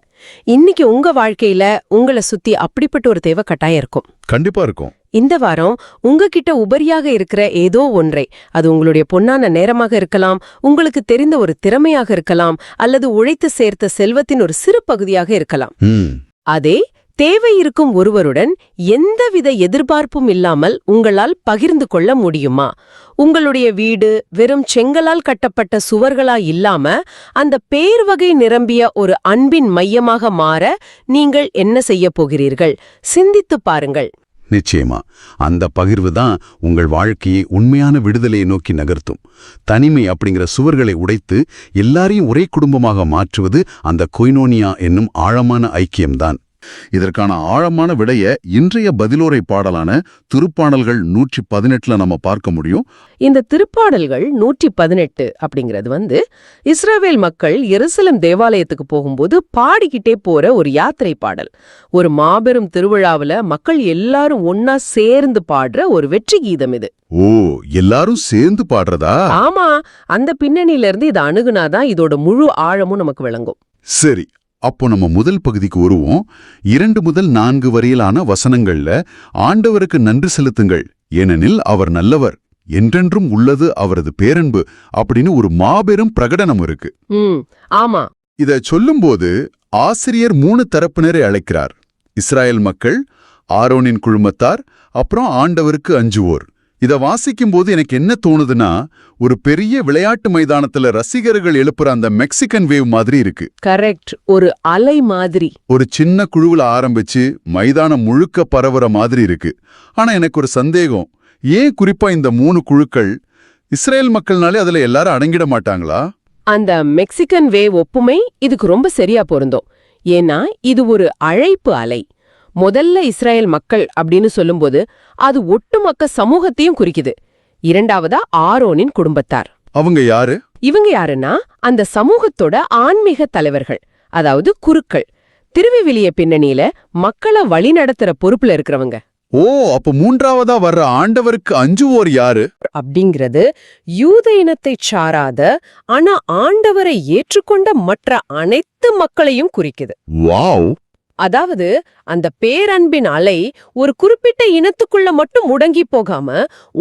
B: இன்னைக்கு உங்க வாழ்க்கையில உங்களை சுத்தி அப்படிப்பட்ட ஒரு தேவை கட்டாயம் இருக்கும்.
A: கண்டிப்பா இருக்கும்.
B: இந்த வாரம் உங்ககிட்ட உபரியாக இருக்கிற ஏதோ ஒன்றை, அது உங்களுடைய பொன்னான நேரமாக இருக்கலாம், உங்களுக்கு தெரிந்த ஒரு திறமையாக இருக்கலாம், அல்லது உழைத்து சேர்த்த செல்வத்தின் ஒரு சிறு பகுதியாக இருக்கலாம். அதே தேவை இருக்கும் ஒருவருடன் எந்தவித எதிர்பார்ப்பும் இல்லாமல் உங்களால் பகிர்ந்து கொள்ள முடியுமா? உங்களுடைய வீடு வெறும் செங்கலால் கட்டப்பட்ட சுவர்களா இல்லாம அந்த பேர் வகை நிரம்பிய ஒரு அன்பின் மையமாக மாற நீங்கள் என்ன செய்ய போகிறீர்கள்? சிந்தித்து பாருங்கள்.
C: நிச்சயமா அந்த பகிர்வு தான் உங்கள் வாழ்க்கையை உண்மையான விடுதலையை நோக்கி நகர்த்தும். தனிமை அப்படிங்கிற சுவர்களை உடைத்து எல்லாரையும் ஒரே குடும்பமாக மாற்றுவது அந்த கொய்னோனியா என்னும் ஆழமான ஐக்கியம்தான்.
A: இதற்கான ஆழமான விடைய இன்றைய பதிலோரை பாடலான திருப்பாடல்கள் 118 நம்ம பார்க்க முடியும்.
B: இந்த திருப்பாடல்கள் 118 அப்படிங்கிறது இஸ்ரவேல் மக்கள் எருசலேம் தேவாலயத்துக்கு போகும்போது பாடிக்கிட்டே போற ஒரு யாத்திரை பாடல். ஒரு மாபெரும் திருவிழாவுல மக்கள் எல்லாரும் ஒன்னா சேர்ந்து பாடுற ஒரு வெற்றி கீதம் இது.
A: ஓ, எல்லாரும் சேர்ந்து பாடுறதா?
B: ஆமா, அந்த பின்னணியில இருந்து இதை அணுகுனாதான் இதோட முழு ஆழமும் நமக்கு விளங்கும்.
A: சரி, அப்போ நம்ம முதல் பகுதிக்கு வருவோம். 2 முதல் 4 வரையிலான வசனங்கள்ல ஆண்டவருக்கு நன்றி செலுத்துங்கள், ஏனெனில் அவர் நல்லவர், என்றென்றும் உள்ளது அவரது பேரன்பு அப்படின்னு ஒரு மாபெரும் பிரகடனம் இருக்கு.
B: ஆமா.
A: இத சொல்லும்போது ஆசிரியர் 3 தரப்பினரை அழைக்கிறார். இஸ்ராயேல் மக்கள், ஆரோனின் குழுமத்தார், அப்புறம் ஆண்டவருக்கு அஞ்சுவோர். இத வாசிக்கும்போது எனக்கு என்ன தோணுதுன்னா, ஒரு பெரிய விளையாட்டு மைதானத்துல ரசிகர்கள் எழுப்புற அந்த மெக்சிகன் வேவ் மாதிரி இருக்கு.
B: கரெக்ட், ஒரு அலை மாதிரி.
A: ஒரு சின்ன குழுவுல ஆரம்பிச்சு மைதானம் முழுக்க பரவுற மாதிரி இருக்கு. ஆனா எனக்கு ஒரு சந்தேகம், ஏன் குறிப்பா இந்த 3 குழுக்கள்? இஸ்ரேல் மக்கள்னாலே அதுல எல்லாரும் அடங்கிட மாட்டாங்களா?
B: அந்த மெக்சிகன் வேவ் ஒப்புமை இதுக்கு ரொம்ப சரியா பொருந்தும். ஏன்னா இது ஒரு அழைப்பு அலை. முதல்ல இஸ்ரேல் மக்கள் அப்படின்னு சொல்லும்போது அது ஒட்டுமொத்த சமூகத்தையும் குறிக்குது. இரண்டாவதா ஆரோனின் குடும்பத்தார்.
A: அவங்க யாரு?
B: இவங்க யாருன்னா அந்த சமூகத்தோட ஆன்மீக தலைவர்கள், அதாவது குருக்கள். திருவிவிலிய பின்னணியில மக்களை வழி நடத்துற பொறுப்புல இருக்கிறவங்க.
A: ஓ, அப்ப 3ஆவதா வர்ற ஆண்டவருக்கு அஞ்சுவோர் யாரு
B: அப்படிங்கிறது யூத இனத்தை சாராத ஆனா ஆண்டவரை ஏற்றுக்கொண்ட மற்ற அனைத்து மக்களையும் குறிக்குது.
A: வாவ்!
B: அதாவது அந்த பேரன்பின் அலை ஒரு குறிப்பிட்ட இனத்துக்குள்ள மட்டும் முடங்கி போகாம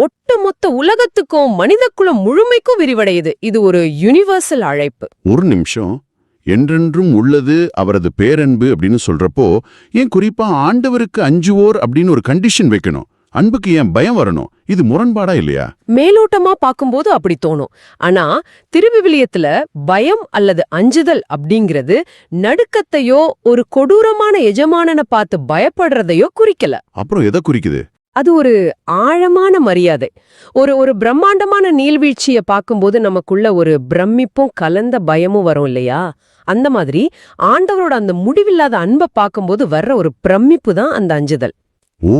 B: ஒட்டுமொத்த உலகத்துக்கும் மனிதக்குலம் முழுமைக்கும் விரிவடையுது. இது ஒரு யுனிவர்சல் அழைப்பு.
C: ஒரு நிமிஷம், என்றென்றும் உள்ளது அவரது பேரன்பு அப்படின்னு சொல்றப்போ ஏன் குறிப்பா ஆண்டவருக்கு அஞ்சுவோர் அப்படின்னு ஒரு கண்டிஷன் வைக்கணும்? அன்புக்கு ஏன் பயம் வரணும்? இது முரண்பாடா இல்லையா?
B: மேலோட்டமா பார்க்கும்போது அப்படி தோணும். ஆனா திருவிவிலியத்துல பயம் அல்லது அஞ்சுதல் அப்படிங்கிறது நடுக்கத்தையோ ஒரு கொடூரமான எஜமானனை பார்த்து பயப்படுறதையோ குறிக்கல.
C: அப்புறம் எதை குறிக்குது?
B: அது ஒரு ஆழமான மரியாதை. ஒரு பிரம்மாண்டமான நீள்வீழ்ச்சியை பார்க்கும்போது நமக்குள்ள ஒரு பிரமிப்பும் கலந்த பயமும் வரும் இல்லையா? அந்த மாதிரி ஆண்டவரோட அந்த முடிவில்லாத அன்பை பார்க்கும்போது வர்ற ஒரு பிரமிப்பு தான் அந்த அஞ்சுதல்.
C: ஓ,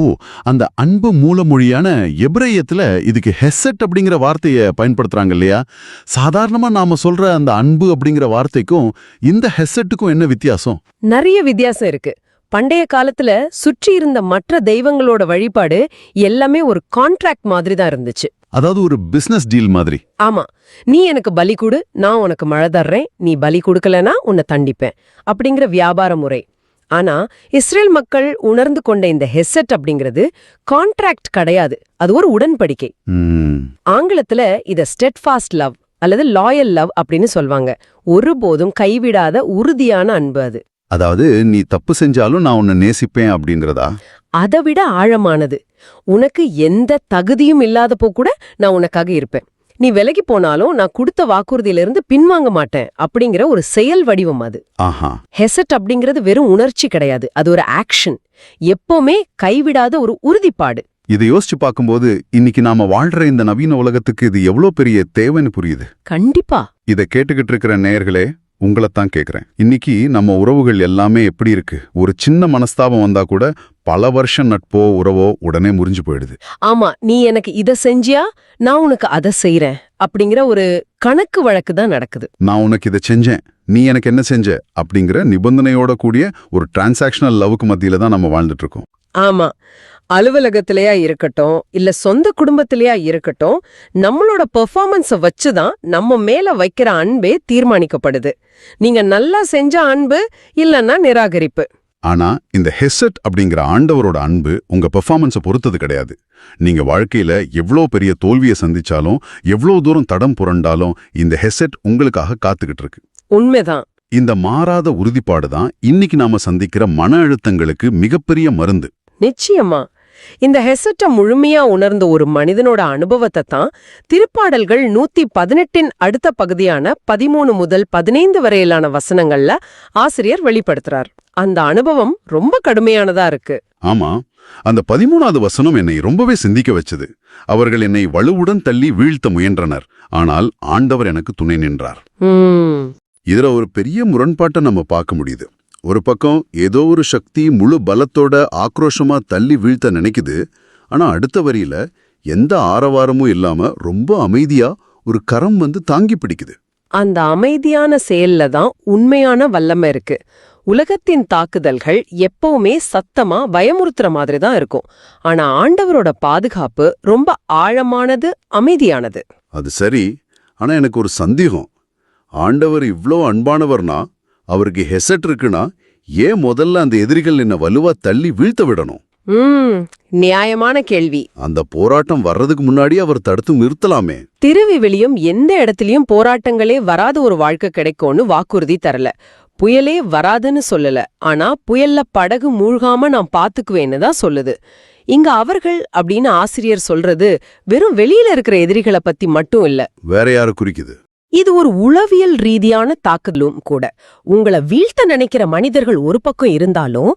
C: அந்த அன்பு மூலமொழியான எபிரேயத்துல இதுக்கு ஹெசட் அப்படிங்கிற வார்த்தையை பயன்படுத்துறாங்க இல்லையா? சாதாரணமா நாம சொல்ற அந்த அன்பு அப்படிங்கிற வார்த்தைக்கும் இந்த ஹெசட்டுக்கும் என்ன வித்தியாசம்?
B: நிறைய வித்தியாசம் இருக்கு. பண்டைய காலத்துல சுற்றி இருந்த மற்ற தெய்வங்களோட வழிபாடு எல்லாமே ஒரு கான்ட்ராக்ட் மாதிரி தான் இருந்துச்சு.
C: அதாவது ஒரு பிசினஸ் டீல் மாதிரி.
B: ஆமா, நீ எனக்கு பலி கொடு, நான் உனக்கு மழை தர்றேன், நீ பலி கொடுக்கலனா உன்னை தண்டிப்பேன் அப்படிங்கிற வியாபார முறை. ஆனா இஸ்ரேல் மக்கள் உணர்ந்து கொண்ட இந்த ஹெசட் அப்படிங்கிறது கான்ட்ராக்ட் கிடையாது, அது ஒரு உடன்படிக்கை. ஆங்கிலத்துல இத ஸ்டெட்ஃபாஸ்ட் லவ் அல்லது லாயல் லவ் அப்படின்னு சொல்வாங்க. ஒருபோதும் கைவிடாத உறுதியான அன்பு அது.
C: அதாவது நீ தப்பு செஞ்சாலும் நான் உன்னை நேசிப்பேன் அப்படிங்கிறதா?
B: அதை விட ஆழமானது. உனக்கு எந்த தகுதியும் இல்லாதப்போ கூட நான் உனக்காக இருப்பேன், நீ விலகி போனாலும் நான் கொடுத்த வாக்குறுதியிலிருந்து பின்வாங்க மாட்டேன் அப்படிங்கிற ஒரு செயல் வடிவம் அது. ஹெசட் அப்படிங்கிறது வெறும் உணர்ச்சி கிடையாது, அது ஒரு ஆக்ஷன், எப்பவுமே கைவிடாத ஒரு உறுதிப்பாடு.
C: இதை யோசிச்சு பார்க்கும்போது இன்னைக்கு நாம வாழ்ற இந்த நவீன உலகத்துக்கு இது எவ்வளவு பெரிய தேவைன்னு புரியுது.
B: கண்டிப்பா.
C: இதை கேட்டுக்கிட்டு இருக்கிற நேயர்களே, உங்களைத்தான் கேக்குறேன். இன்னைக்கு நம்ம உறவுகள் எல்லாமே எப்படி இருக்கு? ஒரு சின்ன மனஸ்தாபம் வந்தா கூட பல வருஷம் நட்போ உறவோ உடனே முறிஞ்சு போயிடுது.
B: ஆமா, நீ எனக்கு இத செஞ்சியா, நான் உனக்கு அதை செய்யறேன் அப்படிங்கிற ஒரு கணக்கு வழக்கு தான் நடக்குது.
C: நான் உனக்கு இதை செஞ்சேன், நீ எனக்கு என்ன செஞ்ச அப்படிங்கிற நிபந்தனையோட கூடிய ஒரு டிரான்சாக்ஷனல் லவ்க்கு மத்தியில தான் நம்ம வாழ்ந்துட்டு இருக்கோம்.
B: ஆமா, அலுவலகத்திலேயா இருக்கட்டும் இல்ல சொந்த குடும்பத்திலேயா இருக்கட்டும், நம்மளோட பெர்ஃபார்மன்ஸ வச்சுதான் நம்ம மேல வைக்கிற அன்பே தீர்மானிக்கப்படுது. நீங்க நல்லா செஞ்ச அன்பு இல்லன்னா நிராகரிப்பு.
C: ஆனா இந்த ஹெசட் அப்படிங்கிற ஆண்டவரோட அன்பு உங்க பெர்ஃபார்மன்ஸை பொறுத்தது கிடையாது. நீங்க வாழ்க்கையில எவ்வளோ பெரிய தோல்வியை சந்திச்சாலும் எவ்வளோ தூரம் தடம் புரண்டாலும் இந்த ஹெசட் உங்களுக்காக காத்துக்கிட்டு இருக்கு.
B: உண்மைதான்.
C: இந்த மாறாத உறுதிப்பாடு தான் இன்னைக்கு நாம சந்திக்கிற மன அழுத்தங்களுக்கு மிகப்பெரிய மருந்து.
B: நிச்சயமா. இந்த ஹெசட்ட முழுமையா உணர்ந்த ஒரு மனிதனோட அனுபவத்தை தான் திருப்பாடல்கள் 118 அடுத்த பகுதியான 13 முதல் 15 வரையிலான வசனங்கள்ல ஆசிரியர் வெளிப்படுத்துறார். அந்த அனுபவம் ரொம்ப கடுமையானதா இருக்கு.
C: ஆமா, அந்த 13வது வசனம் என்னை ரொம்பவே சிந்திக்க வச்சது. அவர்கள் என்னை வலுவுடன் தள்ளி வீழ்த்த முயன்றனர், ஆனால் ஆண்டவர் எனக்கு துணை நின்றார். இதுல ஒரு பெரிய முரண்பாட்டை நம்ம பார்க்க முடியுது. ஒரு பக்கம் ஏதோ ஒரு சக்தி முழு பலத்தோட ஆக்ரோஷமா தள்ளி வீழ்த்த நினைக்குது. ஆனா அடுத்த வரியில எந்த ஆரவாரமும் இல்லாம ரொம்ப அமைதியா ஒரு கரம் வந்து தாங்கி பிடிக்குது.
B: அந்த அமைதியான செயல்ல தான் உண்மையான வல்லமை இருக்கு. உலகத்தின் தாக்குதல்கள் எப்பவுமே சத்தமா பயமுறுத்துற மாதிரி தான் இருக்கும். ஆனா ஆண்டவரோட பாதுகாப்பு ரொம்ப ஆழமானது, அமைதியானது.
C: அது சரி, ஆனா எனக்கு ஒரு சந்தேகம். ஆண்டவர் இவ்ளோ அன்பானவர்னா, அவருக்கு ஹெசட் இருக்குன்னா, ஏன் முதல்ல அந்த எதிரிகள் என்ன வலுவா தள்ளி வீழ்த்த விடணும்?
B: நியாயமான கேள்வி.
C: அந்த போராட்டம் வர்றதுக்கு முன்னாடி அவர் தடுத்து நிறுத்தலாமே.
B: திருவிவிலியம் எந்த இடத்துலயும் போராட்டங்களே வராத ஒரு வாழ்க்கை கிடைக்கும்னு வாக்குறுதி தரல. புயலே வராதுன்னு சொல்லல, ஆனா புயல்ல படகு மூழ்காம நான் பாத்துக்குவேன்னு தான் சொல்லுது. இங்க அவர்கள் அப்படின்னு ஆசிரியர் சொல்றது வெறும் வெளியில இருக்கிற எதிரிகளை பத்தி மட்டும் இல்ல.
C: வேற யாரு குறிக்குது?
B: இது ஒரு உளவியல் ரீதியான தாக்குதலும் கூட. உங்களை வீழ்த்த நினைக்கிற மனிதர்கள் ஒரு பக்கம் இருந்தாலும்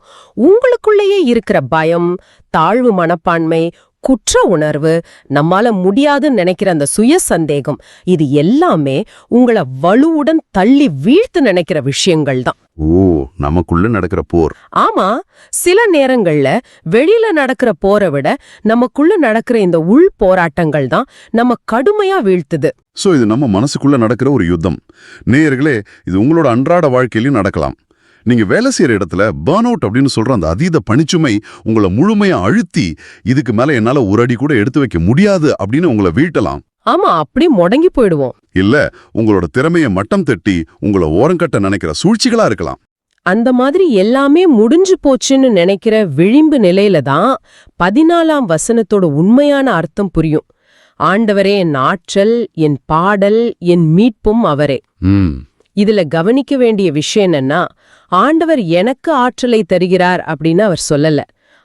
B: உங்களுக்குள்ளேயே இருக்கிற பயம், தாழ்வு மனப்பான்மை, குற்ற உணர்வு, நம்மால முடியாதுன்னு நினைக்கிற அந்த சுய சந்தேகம், இது எல்லாமே உங்களை வலுவுடன் தள்ளி வீழ்த்து நினைக்கிற விஷயங்கள் தான்.
C: ஓ, நமக்குள்ள நடக்கிற போர்.
B: ஆமா, சில நேரங்கள்ல வெளியில நடக்கிற போரை விட நமக்குள்ள நடக்கிற இந்த உள் போராட்டங்கள் தான் நம்ம கடுமையா வீழ்த்துது.
C: சோ இது நம்ம மனசுக்குள்ள நடக்கிற ஒரு யுத்தம். நேயர்களே, இது உங்களோட அன்றாட வாழ்க்கையிலும் நடக்கலாம். நீங்க வேலை செய்யற இடத்துல பர்ன் அவுட் அப்படின்னு சொல்ற அந்த அதீத பணிச்சுமை உங்களை முழுமையா அழுத்தி, இதுக்கு மேல என்னால ஒரு அடி கூட எடுத்து வைக்க முடியாது அப்படின்னு உங்களை வீழ்த்தலாம்.
B: ஆமா, அப்படி முடங்கி போயிடுவோம்.
C: இல்ல, உங்களோட திறமைய மட்டம் தட்டி உங்களை ஓரங்கட்ட நினைக்கிற சூழ்ச்சிகளா இருக்கலாம்.
B: அந்த மாதிரி எல்லாமே முடிஞ்சு போச்சுன்னு நினைக்கிற விளிம்பு நிலையில தான் 14ஆம் வசனத்தோட உண்மையான அர்த்தம் புரியும். ஆண்டவரே என் ஆற்றல், என் பாடல், என் மீட்பும் அவரே. இதுல கவனிக்க வேண்டிய விஷயம் என்னன்னா, ஆண்டவர் எனக்கு ஆற்றலை தருகிறார் அப்படின்னு அவர் சொல்லல,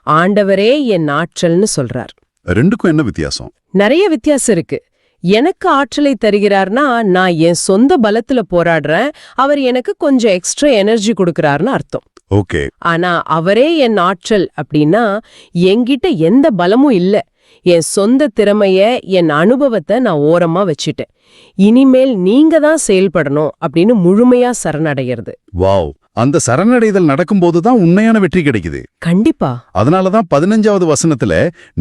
B: ஆண்டவரே என் ஆற்றல்னு சொல்றார்.
C: ரெண்டுக்கும் என்ன வித்தியாசம்?
B: நிறைய வித்தியாசம் இருக்கு. எனக்கு ஆற்றலை தருகிறார்னா நான் என் சொந்த பலத்துல போராடுறேன், அவர் எனக்கு கொஞ்சம் எக்ஸ்ட்ரா எனர்ஜி கொடுக்கறாருன்னு அர்த்தம்.
C: ஓகே.
B: ஆனா அவரே என் ஆற்றல் அப்படின்னா என்கிட்ட எந்த பலமும் இல்ல, என் சொந்த திறமைய, என் அனுபவத்தை நான் ஓரமா வச்சுட்டேன், இனிமேல் நீங்க தான் செயல்படணும் அப்படின்னு முழுமையா சரணடைகிறது.
C: வாவ், அந்த சரணடைதல் நடக்கும்போது தான் உண்மையான வெற்றி கிடைக்குது.
B: கண்டிப்பா.
C: அதனாலதான் 15வது வசனத்துல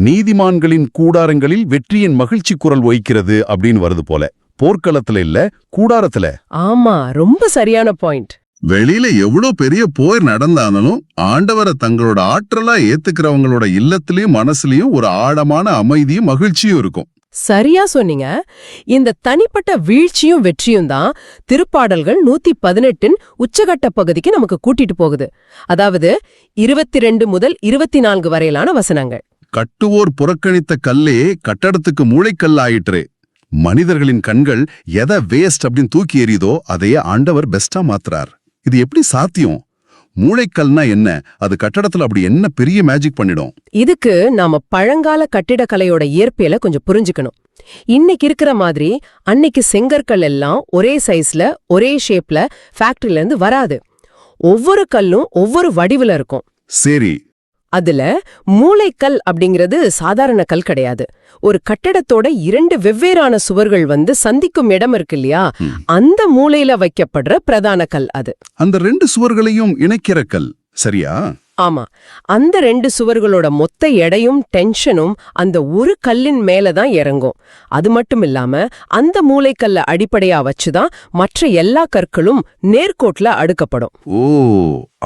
C: நீதிமான்களின் கூடாரங்களில் வெற்றியின் மகிழ்ச்சி குரல் ஒலிக்கிறது அப்படின்னு வருது போல. போர்க்களத்துல இல்ல, கூடாரத்துல.
B: ஆமா, ரொம்ப சரியான பாயிண்ட்.
D: வெளியில எவ்வளவு பெரிய போர் நடந்தாலும் ஆண்டவரை தங்களோட ஆற்றலா ஏத்துக்கிறவங்களோட இல்லத்திலயும் மனசுலயும் ஒரு ஆழமான அமைதியும் மகிழ்ச்சியும் இருக்கும்.
B: சரியா சொன்னீங்க. இந்த தனிப்பட்ட வீழ்ச்சியும் வெற்றியும் தான் திருப்பாடல்கள் 118 உச்சகட்ட பகுதிக்கு நமக்கு கூட்டிட்டு போகுது. அதாவது 22 முதல் 24 வரையிலான வசனங்கள்.
D: கட்டுவோர் புறக்கணித்த கல்லே கட்டடத்துக்கு மூளைக்கல் ஆயிற்று. மனிதர்களின் கண்கள் எதை வேஸ்ட் அப்படின்னு தூக்கி எறியுதோ அதையே ஆண்டவர் பெஸ்டா மாத்துறார். இது எப்படி சாத்தியம்? மூளைக்கல்னா என்ன? அது கட்டடத்துல அப்படி என்ன பெரிய மேஜிக் பண்ணிடும்?
B: இதுக்கு நாம பழங்கால கட்டிடக்கலையோட இயற்பியலை கொஞ்சம் புரிஞ்சுக்கணும். இன்னைக்கு இருக்கிற மாதிரி அன்னைக்கு செங்கற்கள் எல்லாம் ஒரே சைஸ்ல ஒரே ஷேப்ல ஃபேக்டரியில இருந்து வராது. ஒவ்வொரு கல்லும் ஒவ்வொரு வடிவுல இருக்கும்.
D: சரி.
B: அதுல மூளைக்கல் அப்படிங்கிறது சாதாரண கல் கிடையாது. ஒரு கட்டடத்தோட 2 வெவ்வேறான சுவர்கள் சந்திக்கும் இடம் இருக்கு இல்லையா, அந்த மூலையில வைக்கப்படுற பிரதான கல் அது.
D: அந்த 2 சுவர்களையும் இணைக்கிற கல், சரியா?
B: ஆமா. அந்த 2 சுவர்களோட மொத்த எடையும் டென்ஷனும் அந்த ஒரு கல்லின் மேலதான் இறங்கும். அது மட்டும் இல்லாம அந்த மூளைக்கல்ல அடிப்படையா வச்சுதான் மற்ற எல்லா கற்களும் நேர்கோட்ல அடுக்கப்படும்.
D: ஓ,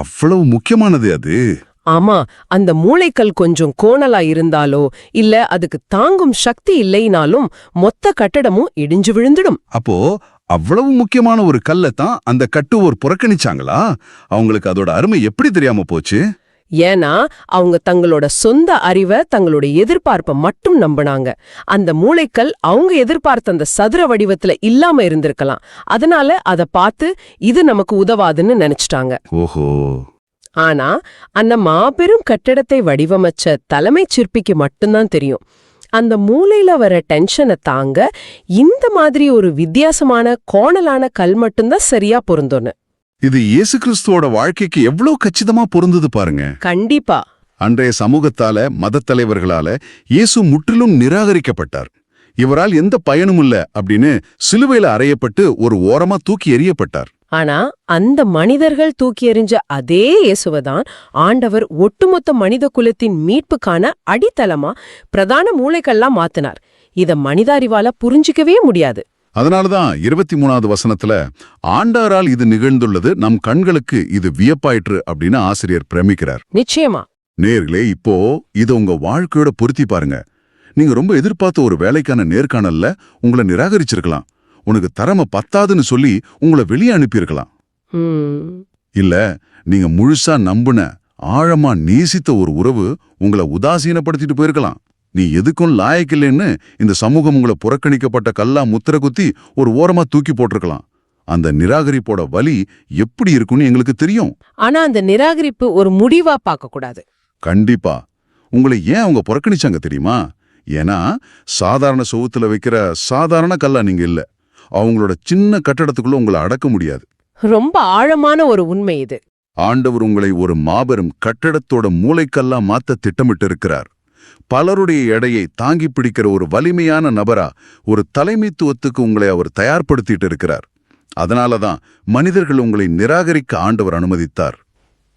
D: அவ்வளவு முக்கியமானது அது.
B: ஆமா, அந்த மூளைக்கல் கொஞ்சம் கோணலா இருந்தாலோ இல்ல அதுக்கு தாங்கும் சக்தி இல்லைனாலும் மொத்த கட்டடமும் இடிஞ்சு விழுந்துடும்.
D: அப்போ அவ்வளவு முக்கியமான ஒரு கல்லைத்தான் அந்த கட்டுவோர் புறக்கணிச்சாங்களா? அவங்களுக்கு அதோட அருமை எப்படி தெரியாம போச்சு?
B: ஏன்னா அவங்க தங்களோட சொந்த அறிவை, தங்களோட எதிர்பார்ப்பை மட்டும் நம்பினாங்க. அந்த மூளைக்கல் அவங்க எதிர்பார்த்த அந்த சதுர வடிவத்துல இல்லாம இருந்திருக்கலாம். அதனால அத பார்த்து இது நமக்கு உதவாதுன்னு நினைச்சிட்டாங்க.
D: ஓஹோ.
B: ஆனா அந்த மாபெரும் கட்டடத்தை வடிவமைச்ச தலைமைச் சிற்பிக்கு மட்டும்தான் தெரியும் அந்த மூலையில வர டென்ஷனை தாங்க இந்த மாதிரி ஒரு வித்தியாசமான கோணலான கல் மட்டும்தான் சரியா பொருந்தோன்னு.
D: இது இயேசு கிறிஸ்துவோட வாழ்க்கைக்கு எவ்வளவு கச்சிதமா பொருந்தது பாருங்க.
B: கண்டிப்பா.
D: அன்றைய சமூகத்தால, மதத் தலைவர்களால இயேசு முற்றிலும் நிராகரிக்கப்பட்டார். இவரால் எந்த பயனும் இல்ல அப்படின்னு சிலுவையில அறையப்பட்டு ஒரு ஓரமா தூக்கி எறியப்பட்டார்.
B: ஆனா அந்த மனிதர்கள் தூக்கி எறிஞ்ச அதே இயேசுவதான் ஆண்டவர் ஒட்டுமொத்த மனித குலத்தின் மீட்புக்கான அடித்தளமா பிரதான மூளைக்கல்லாம் மாத்தினார். இத மனிதாரிவால புரிஞ்சிக்கவே முடியாது.
D: அதனாலதான் 23வது வசனத்துல ஆண்டவரால் இது நிகழ்ந்துள்ளது, நம் கண்களுக்கு இது வியப்பாயிற்று அப்படின்னு ஆசிரியர் பிரமிக்கிறார்.
B: நிச்சயமா.
D: நேர்களே, இப்போ இத உங்க வாழ்க்கையோட பொருத்தி பாருங்க. நீங்க ரொம்ப எதிர்பார்த்த ஒரு வேலைக்கான நேர்காணல்ல உங்களை நிராகரிச்சிருக்கலாம். உனக்கு திறமை பத்தாதுன்னு சொல்லி உங்களை வெளியே அனுப்பியிருக்கலாம். இல்ல, நீங்க முழுசா நம்புன, ஆழமா நேசித்த ஒரு உறவு உங்களை உதாசீனப்படுத்திட்டு போயிருக்கலாம். நீ எதுக்கும் லாயக்கில்லைன்னு இந்த சமூகம் உங்களை புறக்கணிக்கப்பட்ட கல்லா முத்திர குத்தி ஒரு ஓரமா தூக்கி போட்டிருக்கலாம். அந்த நிராகரிப்போட வலி எப்படி இருக்குன்னு எங்களுக்கு தெரியும்.
B: ஆனா அந்த நிராகரிப்பு ஒரு முடிவா பார்க்க கூடாது.
D: கண்டிப்பா. உங்களை ஏன் அவங்க புறக்கணிச்சாங்க தெரியுமா? ஏன்னா சாதாரண சவுத்துல வைக்கிற சாதாரண கல்லா நீங்க இல்ல. அவங்களோட சின்ன கட்டடத்துக்குள்ள உங்களை அடக்க முடியாது.
B: ரொம்ப ஆழமான ஒரு உண்மை இது.
D: ஆண்டவர் உங்களை ஒரு மாபெரும் கட்டடத்தோட மூளைக்கல்லா மாத்த திட்டமிட்டு இருக்கிறார். பலருடைய எடையை தாங்கி பிடிக்கிற ஒரு வலிமையான நபரா, ஒரு தலைமைத்துவத்துக்கு உங்களை அவர் தயார்படுத்திட்டு இருக்கிறார். அதனாலதான் மனிதர்கள் உங்களை நிராகரிக்க ஆண்டவர் அனுமதித்தார்.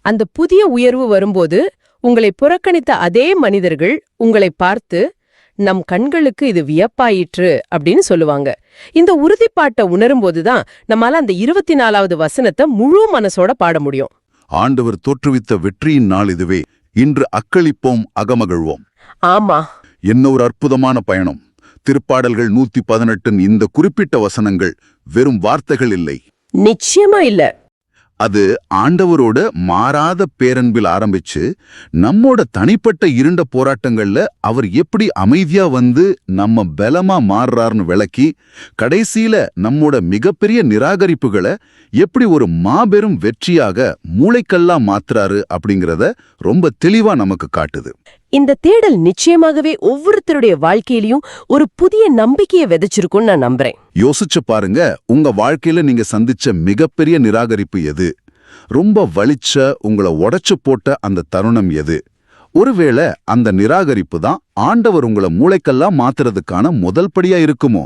B: அந்த புதிய உயர்வு வரும்போது உங்களை புறக்கணித்த அதே மனிதர்கள் உங்களை பார்த்து நம் கண்களுக்கு இது வியப்பாயிற்று அப்படின்னு சொல்லுவாங்க. இந்த உறுதிப்பாட்டை உணரும்போதுதான் நம்மால அந்த 24வது வசனத்தை முழு மனசோட பாட முடியும்.
D: ஆண்டவர் தோற்றுவித்த வெற்றியின் நாள் இதுவே, இன்று அக்களிப்போம், அகமகிழ்வோம்.
B: ஆமா.
D: என்ன ஒரு அற்புதமான பயணம். திருப்பாடல்கள் 118 இந்த குறிப்பிட்ட வசனங்கள் வெறும் வார்த்தைகள் இல்லை.
B: நிச்சயமா இல்ல.
D: அது ஆண்டவரோட மாறாத பேரன்பில் ஆரம்பிச்சு நம்மோட தனிப்பட்ட இருண்ட போராட்டங்கள்ல அவர் எப்படி அமைதியா நம்ம பலமா மாறுறார்னு விளக்கி, கடைசியில நம்மோட மிகப்பெரிய நிராகரிப்புகளை எப்படி ஒரு மாபெரும் வெற்றியாக மூளைக்கல்லா மாத்துறாரு அப்படிங்கறத ரொம்ப தெளிவா நமக்கு காட்டுது.
B: இந்த தேடல் நிச்சயமாகவே ஒவ்வொருத்தருடைய வாழ்க்கையிலயும் ஒரு புதிய நம்பிக்கையை விதைச்சிருக்கும்னு நான் நம்புறேன்.
D: யோசிச்சு பாருங்க, உங்க வாழ்க்கையில நீங்க சந்திச்ச மிகப்பெரிய நிராகரிப்பு எது? ரொம்ப வலிச்ச, உங்களை உடைச்சு போட்ட அந்த தருணம் எது? ஒருவேளை அந்த நிராகரிப்பு தான் ஆண்டவர் உங்களை மூளைக்கல்லா மாத்துறதுக்கான முதல் படியா இருக்குமோ?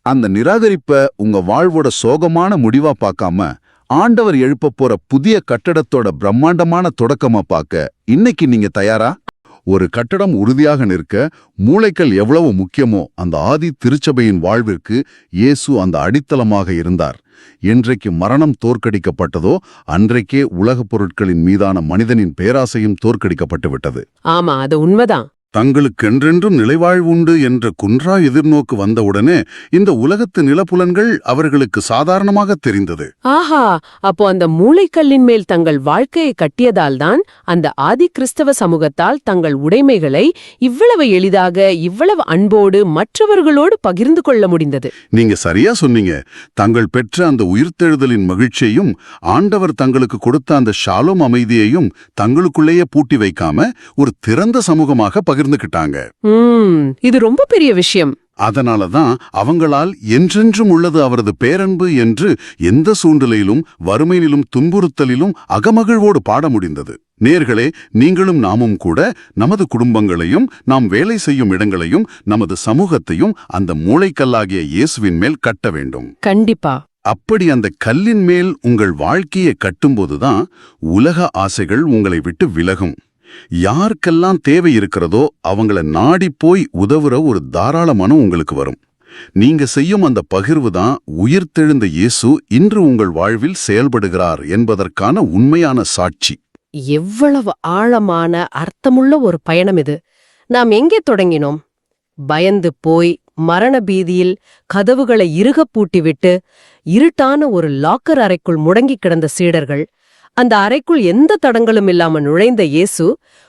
D: அந்த நிராகரிப்ப உங்க வாழ்வோட சோகமான முடிவா பார்க்காம ஆண்டவர் எழுப்பப் போற புதிய கட்டடத்தோட பிரம்மாண்டமான தொடக்கமா பார்க்க இன்னைக்கு நீங்க தயாரா? ஒரு கட்டடம் உறுதியாக நிற்க மூளைக்கல் எவ்வளவு முக்கியமோ அந்த ஆதி திருச்சபையின் வாழ்விற்கு இயேசு அந்த அடித்தளமாக இருந்தார். என்றைக்கு மரணம் தோற்கடிக்கப்பட்டதோ அன்றைக்கே உலகப் பொருட்களின் மீதான மனிதனின் பேராசையும் தோற்கடிக்கப்பட்டு விட்டது.
B: ஆமா, அது உண்மைதான்.
D: தங்களுக்கென்றென்றும் நிலைவாழ்வு உண்டு என்ற குன்றா எதிர்நோக்கு வந்தவுடனே இந்த உலகத்து நிலப்புலன்கள் அவர்களுக்கு சாதாரணமாக தெரிந்தது.
B: ஆஹா, அப்போ அந்த மூளைக்கல்லின் மேல் தங்கள் வாழ்க்கையை கட்டியதால்தான் அந்த ஆதி கிறிஸ்தவ சமூகத்தால் தங்கள் உடைமைகளை இவ்வளவு எளிதாக, இவ்வளவு அன்போடு மற்றவர்களோடு பகிர்ந்து கொள்ள முடிந்தது.
D: நீங்க சரியா சொன்னீங்க. தங்கள் பெற்ற அந்த உயிர்த்தெழுதலின் மகிழ்ச்சியையும் ஆண்டவர் தங்களுக்கு கொடுத்த அந்த ஷாலோம் அமைதியையும் தங்களுக்குள்ளேயே பூட்டி வைக்காம ஒரு திறந்த சமூகமாக பகிர்ந்துக்கிட்டாங்க.
B: இது ரொம்ப பெரிய விஷயம்.
D: அதனாலதான் அவங்களால் என்றென்றும் உள்ளது அவரது பேரன்பு என்று எந்த சூழ்நிலையிலும், வறுமையிலும், துன்புறுத்தலிலும் அகமகிழ்வோடு பாட முடிந்தது. நேர்களே, நீங்களும் நாமும் கூட நமது குடும்பங்களையும், நாம் வேலை செய்யும் இடங்களையும், நமது சமூகத்தையும் அந்த மூளைக்கல்லாகிய இயேசுவின் மேல் கட்ட வேண்டும்.
B: கண்டிப்பா.
D: அப்படி அந்த கல்லின் மேல் உங்கள் வாழ்க்கையை கட்டும்போதுதான் உலக ஆசைகள் உங்களை விட்டு விலகும். யாருக்கெல்லாம் தேவை இருக்கிறதோ அவங்கள நாடி போய் உதவுற ஒரு தாராள மனம் உங்களுக்கு வரும். நீங்க செய்யும் அந்த பகிர்வு தான் உயிர்த்தெழுந்த இயேசு இன்று உங்கள் வாழ்வில் செயல்படுகிறார் என்பதற்கான உண்மையான சாட்சி.
B: எவ்வளவு ஆழமான அர்த்தமுள்ள ஒரு பயணம் இது. நாம் எங்கே தொடங்கினோம்? பயந்து போய் மரண பீதியில் கதவுகளை இறுகப் பூட்டிவிட்டு இருட்டான ஒரு லாக்கர் அறைக்குள் முடங்கி கிடந்த சீடர்கள், அந்த அறைக்குள் எந்த தடங்களும் இல்லாம நுழைந்த இயேசு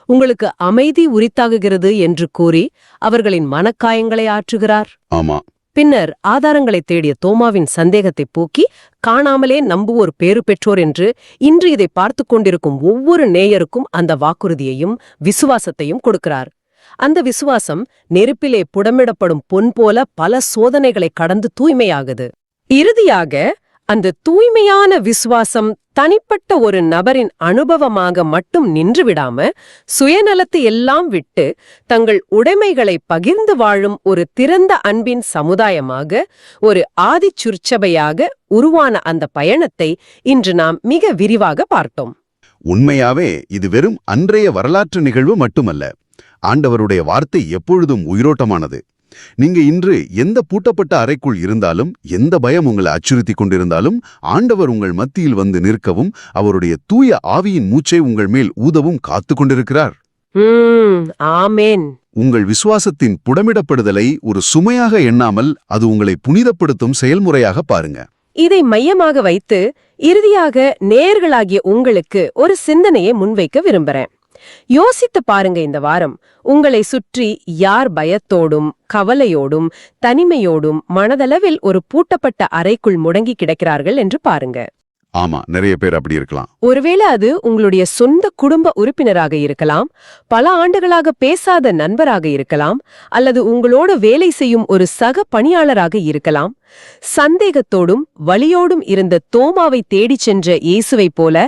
B: உங்களுக்கு அமைதி உரித்தாகுகிறது என்று கூறி அவர்களின் மனக்காயங்களை ஆற்றுகிறார்.
D: ஆமா.
B: பின்னர் ஆதாரங்களை தேடிய தோமாவின் சந்தேகத்தை போக்கி காணாமலே நம்புவோர் பேறு பெற்றோர் என்று இன்று இதை பார்த்து கொண்டிருக்கும் ஒவ்வொரு நேயருக்கும் அந்த வாக்குறுதியையும் விசுவாசத்தையும் கொடுக்கிறார். அந்த விசுவாசம் நெருப்பிலே புடமிடப்படும் பொன் போல பல சோதனைகளை கடந்து தூய்மையாகுது. இறுதியாக அந்த தூய்மையான விசுவாசம் தனிப்பட்ட ஒரு நபரின் அனுபவமாக மட்டும் நின்றுவிடாம சுயநலத்தை எல்லாம் விட்டு தங்கள் உடைமைகளை பகிர்ந்து வாழும் ஒரு திறந்த அன்பின் சமுதாயமாக, ஒரு ஆதிச்சுற்சபையாக உருவான அந்த பயணத்தை இன்று நாம் மிக விரிவாக பார்த்தோம்.
C: உண்மையாவே இது வெறும் அன்றைய வரலாற்று நிகழ்வு மட்டுமல்ல. ஆண்டவருடைய வார்த்தை எப்பொழுதும் உயிரோட்டமானது. நீங்க இன்று எந்த பூட்டப்பட்ட அறைக்குள் இருந்தாலும், எந்த பயம் உங்களை அச்சுறுத்தி கொண்டிருந்தாலும், ஆண்டவர் உங்கள் மத்தியில் வந்து நிற்கவும் அவருடைய தூய ஆவியின் மூச்சை உங்கள் மேல் ஊதவும் காத்து கொண்டிருக்கிறார்.
B: ஆமேன்.
C: உங்கள் விசுவாசத்தின் புடமிடப்படுதலை ஒரு சுமையாக எண்ணாமல் அது உங்களை புனிதப்படுத்தும் செயல்முறையாக பாருங்க.
B: இதை மையமாக வைத்து இறுதியாக நேயர்களாகிய உங்களுக்கு ஒரு சிந்தனையை முன்வைக்க விரும்புறேன். யோசித்து பாருங்க, இந்த வாரம் உங்களை சுற்றி யார் பயத்தோடும், கவலையோடும், தனிமையோடும் மனதளவில் ஒரு பூட்டப்பட்ட அறைக்குள் முடங்கி கிடக்கிறார்கள் என்று பாருங்க.
C: ஆமா, நிறைய பேர் அப்படி இருக்கலாம்.
B: ஒருவேளை அது உங்களுடைய சொந்த குடும்ப உறுப்பினராக இருக்கலாம், பல ஆண்டுகளாக பேசாத நண்பராக இருக்கலாம், அல்லது உங்களோட வேலை செய்யும் ஒரு சக பணியாளராக இருக்கலாம். சந்தேகத்தோடும் வலியோடும் இருந்த தோமாவை தேடிச் சென்ற இயேசுவைப் போல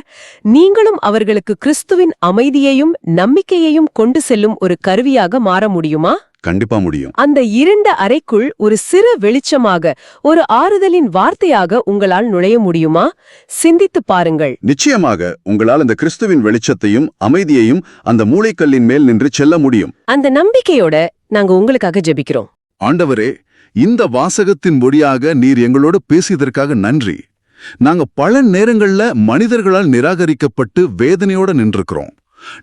B: நீங்களும் அவர்களுக்கு கிறிஸ்துவின் அமைதியையும் நம்பிக்கையையும் கொண்டு செல்லும் ஒரு கருவியாக மாற முடியுமா?
C: கண்டிப்பா முடியும்.
B: அந்த இருண்ட அறைக்குள் ஒரு சிறு வெளிச்சமாக, ஒரு ஆறுதலின் வார்த்தையாக உங்களால் நுழைய முடியுமா? சிந்தித்து பாருங்கள்.
D: நிச்சயமாக உங்களால் அந்த கிறிஸ்துவின் வெளிச்சத்தையும் அமைதியையும் அந்த மூளைக்கல்லின் மேல் நின்று செல்ல முடியும்.
B: அந்த நம்பிக்கையோட நாங்க உங்களுக்காக ஜெபிக்கிறோம்.
D: ஆண்டவரே, இந்த வாசகத்தின் வழியாக நீர் எங்களோடு பேசியதற்காக நன்றி. நாங்க பல நேரங்கள்ல மனிதர்களால் நிராகரிக்கப்பட்டு வேதனையோட நின்றுக்கிறோம்.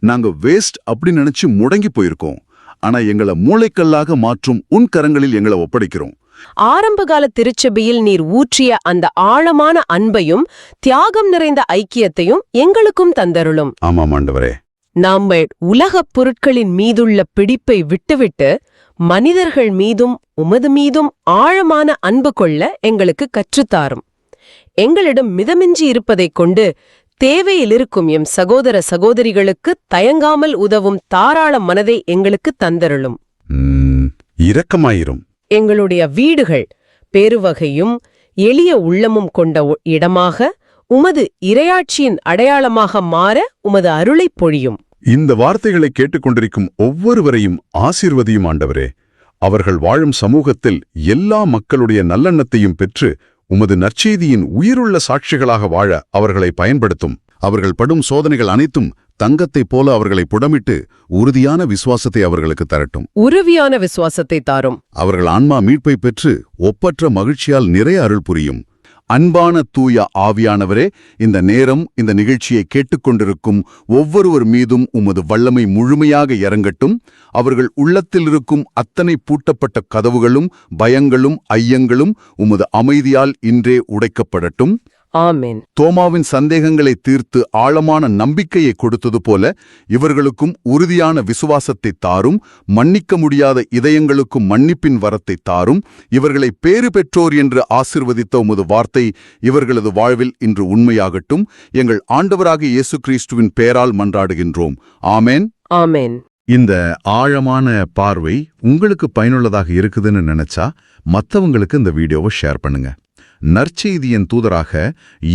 D: நாங்க வேஸ்ட் அப்படி நினைச்சு முடங்கி போயிருக்கோம். ஆனா எங்களை மூளைக்கல்லாக மாற்றும் உன் கரங்களில் எங்களை ஒப்படைக்கிறோம்.
B: ஆரம்பகால திருச்சபையில் நீர் ஊற்றிய அந்த ஆழமான அன்பையும் தியாகம் நிறைந்த ஐக்கியத்தையும் எங்களுக்கும் தந்தருளும்.
C: ஆமாம் ஆண்டவரே.
B: நாம் உலகப் பொருட்களின் மீதுள்ள பிடிப்பை விட்டுவிட்டு மனிதர்கள் மீதும் உமது மீதும் ஆழமான அன்பு கொள்ள எங்களுக்கு கற்றுத்தாரும். எங்களிடம் மிதமின்றி இருப்பதைக் கொண்டு தேவையில் இருக்கும் எம் சகோதர சகோதரிகளுக்கு தயங்காமல் உதவும் தாராள மனதை எங்களுக்கு தந்தருளும்.
C: இரக்கமாயிரும்.
B: எங்களுடைய வீடுகள் பேருவகையும் எளிய உள்ளமும் கொண்ட இடமாக, உமது இறையாட்சியின் அடையாளமாக மாற உமது அருளைப் பொழியும்.
D: இந்த வார்த்தைகளை கேட்டுக்கொண்டிருக்கும் ஒவ்வொருவரையும் ஆசீர்வதியும் ஆண்டவரே. அவர்கள் வாழும் சமூகத்தில் எல்லா மக்களுடைய நல்லெண்ணத்தையும் பெற்று
C: உமது நற்செய்தியின் உயிருள்ள சாட்சிகளாக வாழ அவர்களை பயன்படுத்தும். அவர்கள் படும் சோதனைகள் அனைத்தும் தங்கத்தைப் போல அவர்களை புடமிட்டு உறுதியான விசுவாசத்தை அவர்களுக்கு தரட்டும்.
B: உறுதியான விசுவாசத்தை தாரும்.
C: அவர்கள் ஆன்மா மீட்பை பெற்று ஒப்பற்ற மகிழ்ச்சியால் நிறைய அருள் புரியும். அன்பான தூய ஆவியானவரே, இந்த நேரம் இந்த நிகழ்ச்சியை கேட்டுக்கொண்டிருக்கும் ஒவ்வொருவர் மீதும் உமது வல்லமை முழுமையாக இறங்கட்டும். அவர்கள் உள்ளத்தில் இருக்கும் அத்தனை பூட்டப்பட்ட கதவுகளும் பயங்களும் ஐயங்களும் உமது அமைதியால் இன்றே உடைக்கப்படட்டும்.
B: ஆமென்.
C: தோமாவின் சந்தேகங்களை தீர்த்து ஆழமான நம்பிக்கையை கொடுத்தது போல இவர்களுக்கும் உறுதியான விசுவாசத்தை தாரும். மன்னிக்க முடியாத இதயங்களுக்கும் மன்னிப்பின் வரத்தை தாரும். இவர்களை பேறு பெற்றோர் என்று ஆசிர்வதித்த உமது வார்த்தை இவர்களது வாழ்வில் இன்று உண்மையாகட்டும். எங்கள் ஆண்டவராகிய இயேசு கிறிஸ்துவின் பெயரால் மன்றாடுகின்றோம். ஆமென்.
B: ஆமென்.
C: இந்த ஆழமான பார்வை உங்களுக்கு பயனுள்ளதாக இருக்குதுன்னு நினைச்சா மத்தவங்களுக்கு இந்த வீடியோவை ஷேர் பண்ணுங்க. நற்செய்தியின் தூதராக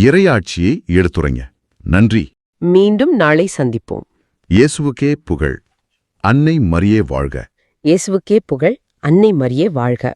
C: இறையாட்சியை எடுத்துரைங்க. நன்றி.
B: மீண்டும் நாளை சந்திப்போம்.
C: இயேசுவுக்கே புகழ். அன்னை மரியே வாழ்க.
B: இயேசுவுக்கே புகழ். அன்னை மரியே வாழ்க.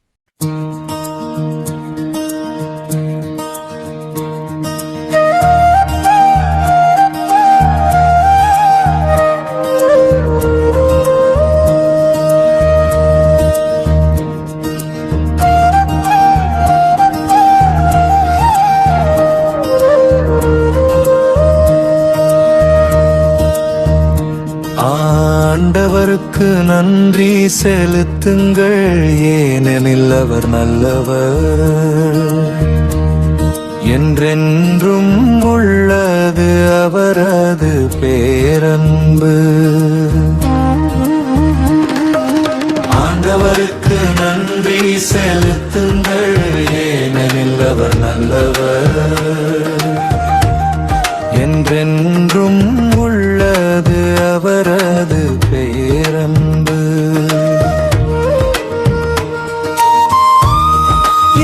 E: ஆண்டவருக்கு நன்றி செலுத்துங்கள், ஏனெனில் அவர் நல்லவர். என்றென்றும் உள்ளது அவரது பேரன்பு. ஆண்டவருக்கு நன்றி செலுத்துங்கள், ஏனெனில் அவர் நல்லவர். என்றென்றும் உள்ளது அவரது பேரன்பு.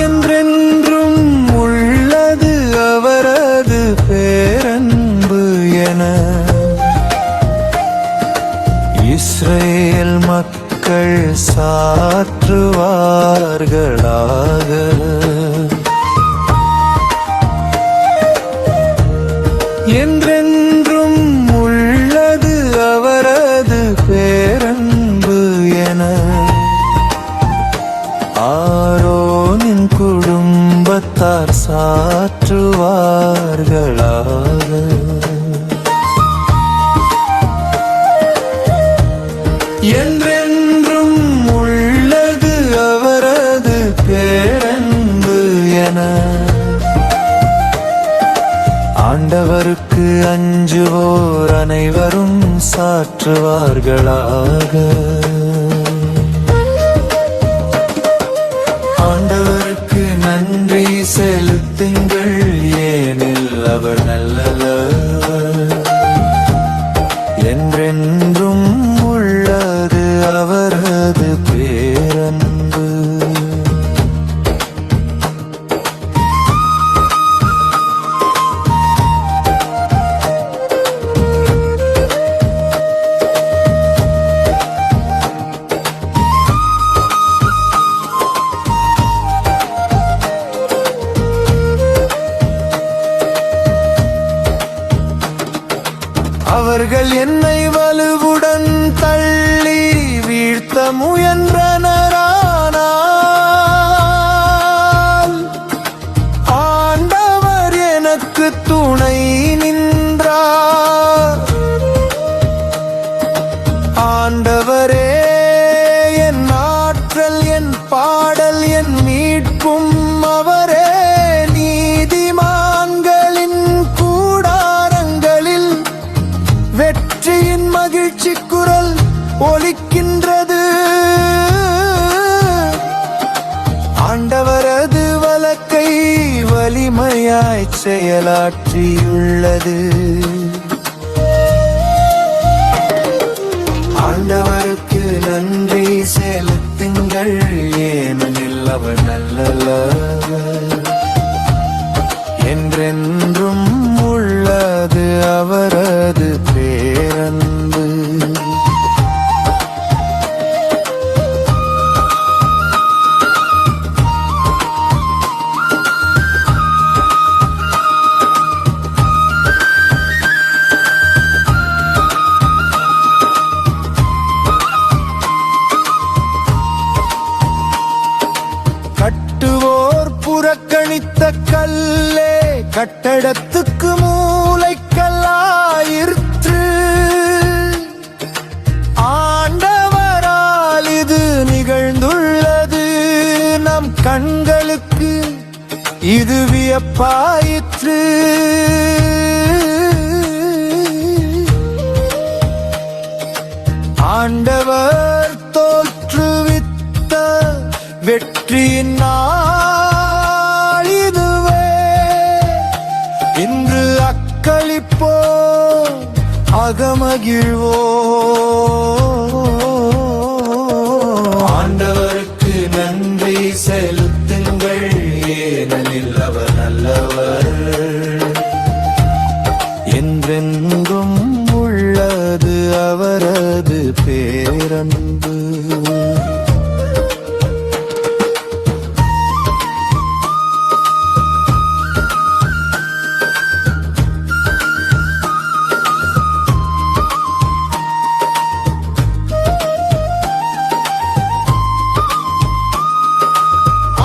E: என்றென்றும் உள்ளது அவரது பேரன்பு என இஸ்ரேல் மக்கள் சாற்றுவார்களாக. என்றென்றும் உள்ளது அவரது பேரன்பு என ஆரோனின் குடும்பத்தார் சாற்றுவார்களாக. என்றென்றும் உள்ளது அவரது பேரன்பு என ஆண்டவருக்கு அஞ்சுவோர் அனைவரும் சாற்றுவார்களாக. ஆண்டவருக்கு நன்றி செலுத்துங்கள், ஏனில் அவர் நல்லவர். என்றென்றும் உள்ளது அவரது பேரன்பு. அவர்கள் என்னை வலுவுடன் தள்ளி வீழ்த்த முயன்றனரானால் ஆண்டவர் எனக்கு துணை நின்றார். ஆண்டவரே என் ஆற்றல், என் பாடல், என் மீட்பும் அவரே. நீதிமான்களின் கூடாரங்களில் வெற்றியின் மகிழ்ச்சி குரல் ஒலிக்கின்றது. ஆண்டவரது வலக்கை வலிமையாய் செயலாற்றியுள்ளது. ஆண்டவருக்கு நன்றி செலுத்துங்கள், ஏனெனில் அவர் நல்லவர். என்றென்றும் உள்ளது அவரது பேரன்பு. புறக்கணித்த கல்லே கட்டடத்துக்கு மூளைக்கல்லாயிற்று. ஆண்டவரால் இது நிகழ்ந்துள்ளது, நம் கண்களுக்கு இது வியப்பாயிற்று. ஆண்டவர் தோற்றுவித்த வெற்றியின் நாள் இதுவே. இன்று அக்களிப்போ அகமகிழ்வோ. ஆண்டவருக்கு நன்றி செலுத்துங்கள், ஏனெனில் அவர் நல்லவர். என்றென்றும் உள்ளது அவரது பேரன்பு.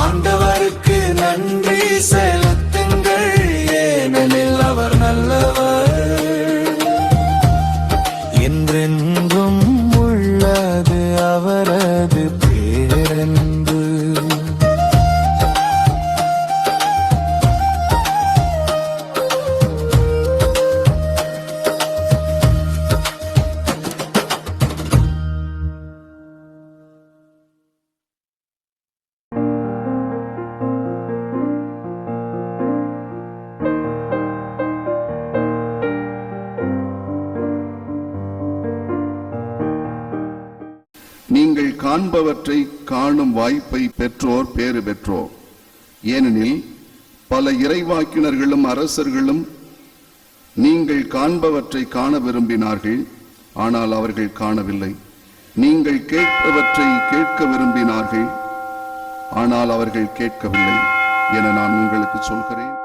E: ஆண்டவருக்கு நன்றி செலுத்துங்கள், ஏனெனில் அவர் நல்லவர். என்றென்றும் உள்ளது அவரது பேரன்பு.
F: நீங்கள் காண்பவற்றை காணும் வாய்ப்பை பெற்றோர் பேறு பெற்றோர். ஏனெனில் பல இறைவாக்கினர்களும் அரசர்களும் நீங்கள் காண்பவற்றை காண விரும்பினார்கள், ஆனால் அவர்கள் காணவில்லை. நீங்கள் கேட்பவற்றை கேட்க விரும்பினார்கள், ஆனால் அவர்கள் கேட்கவில்லை என நான் உங்களுக்கு சொல்கிறேன்.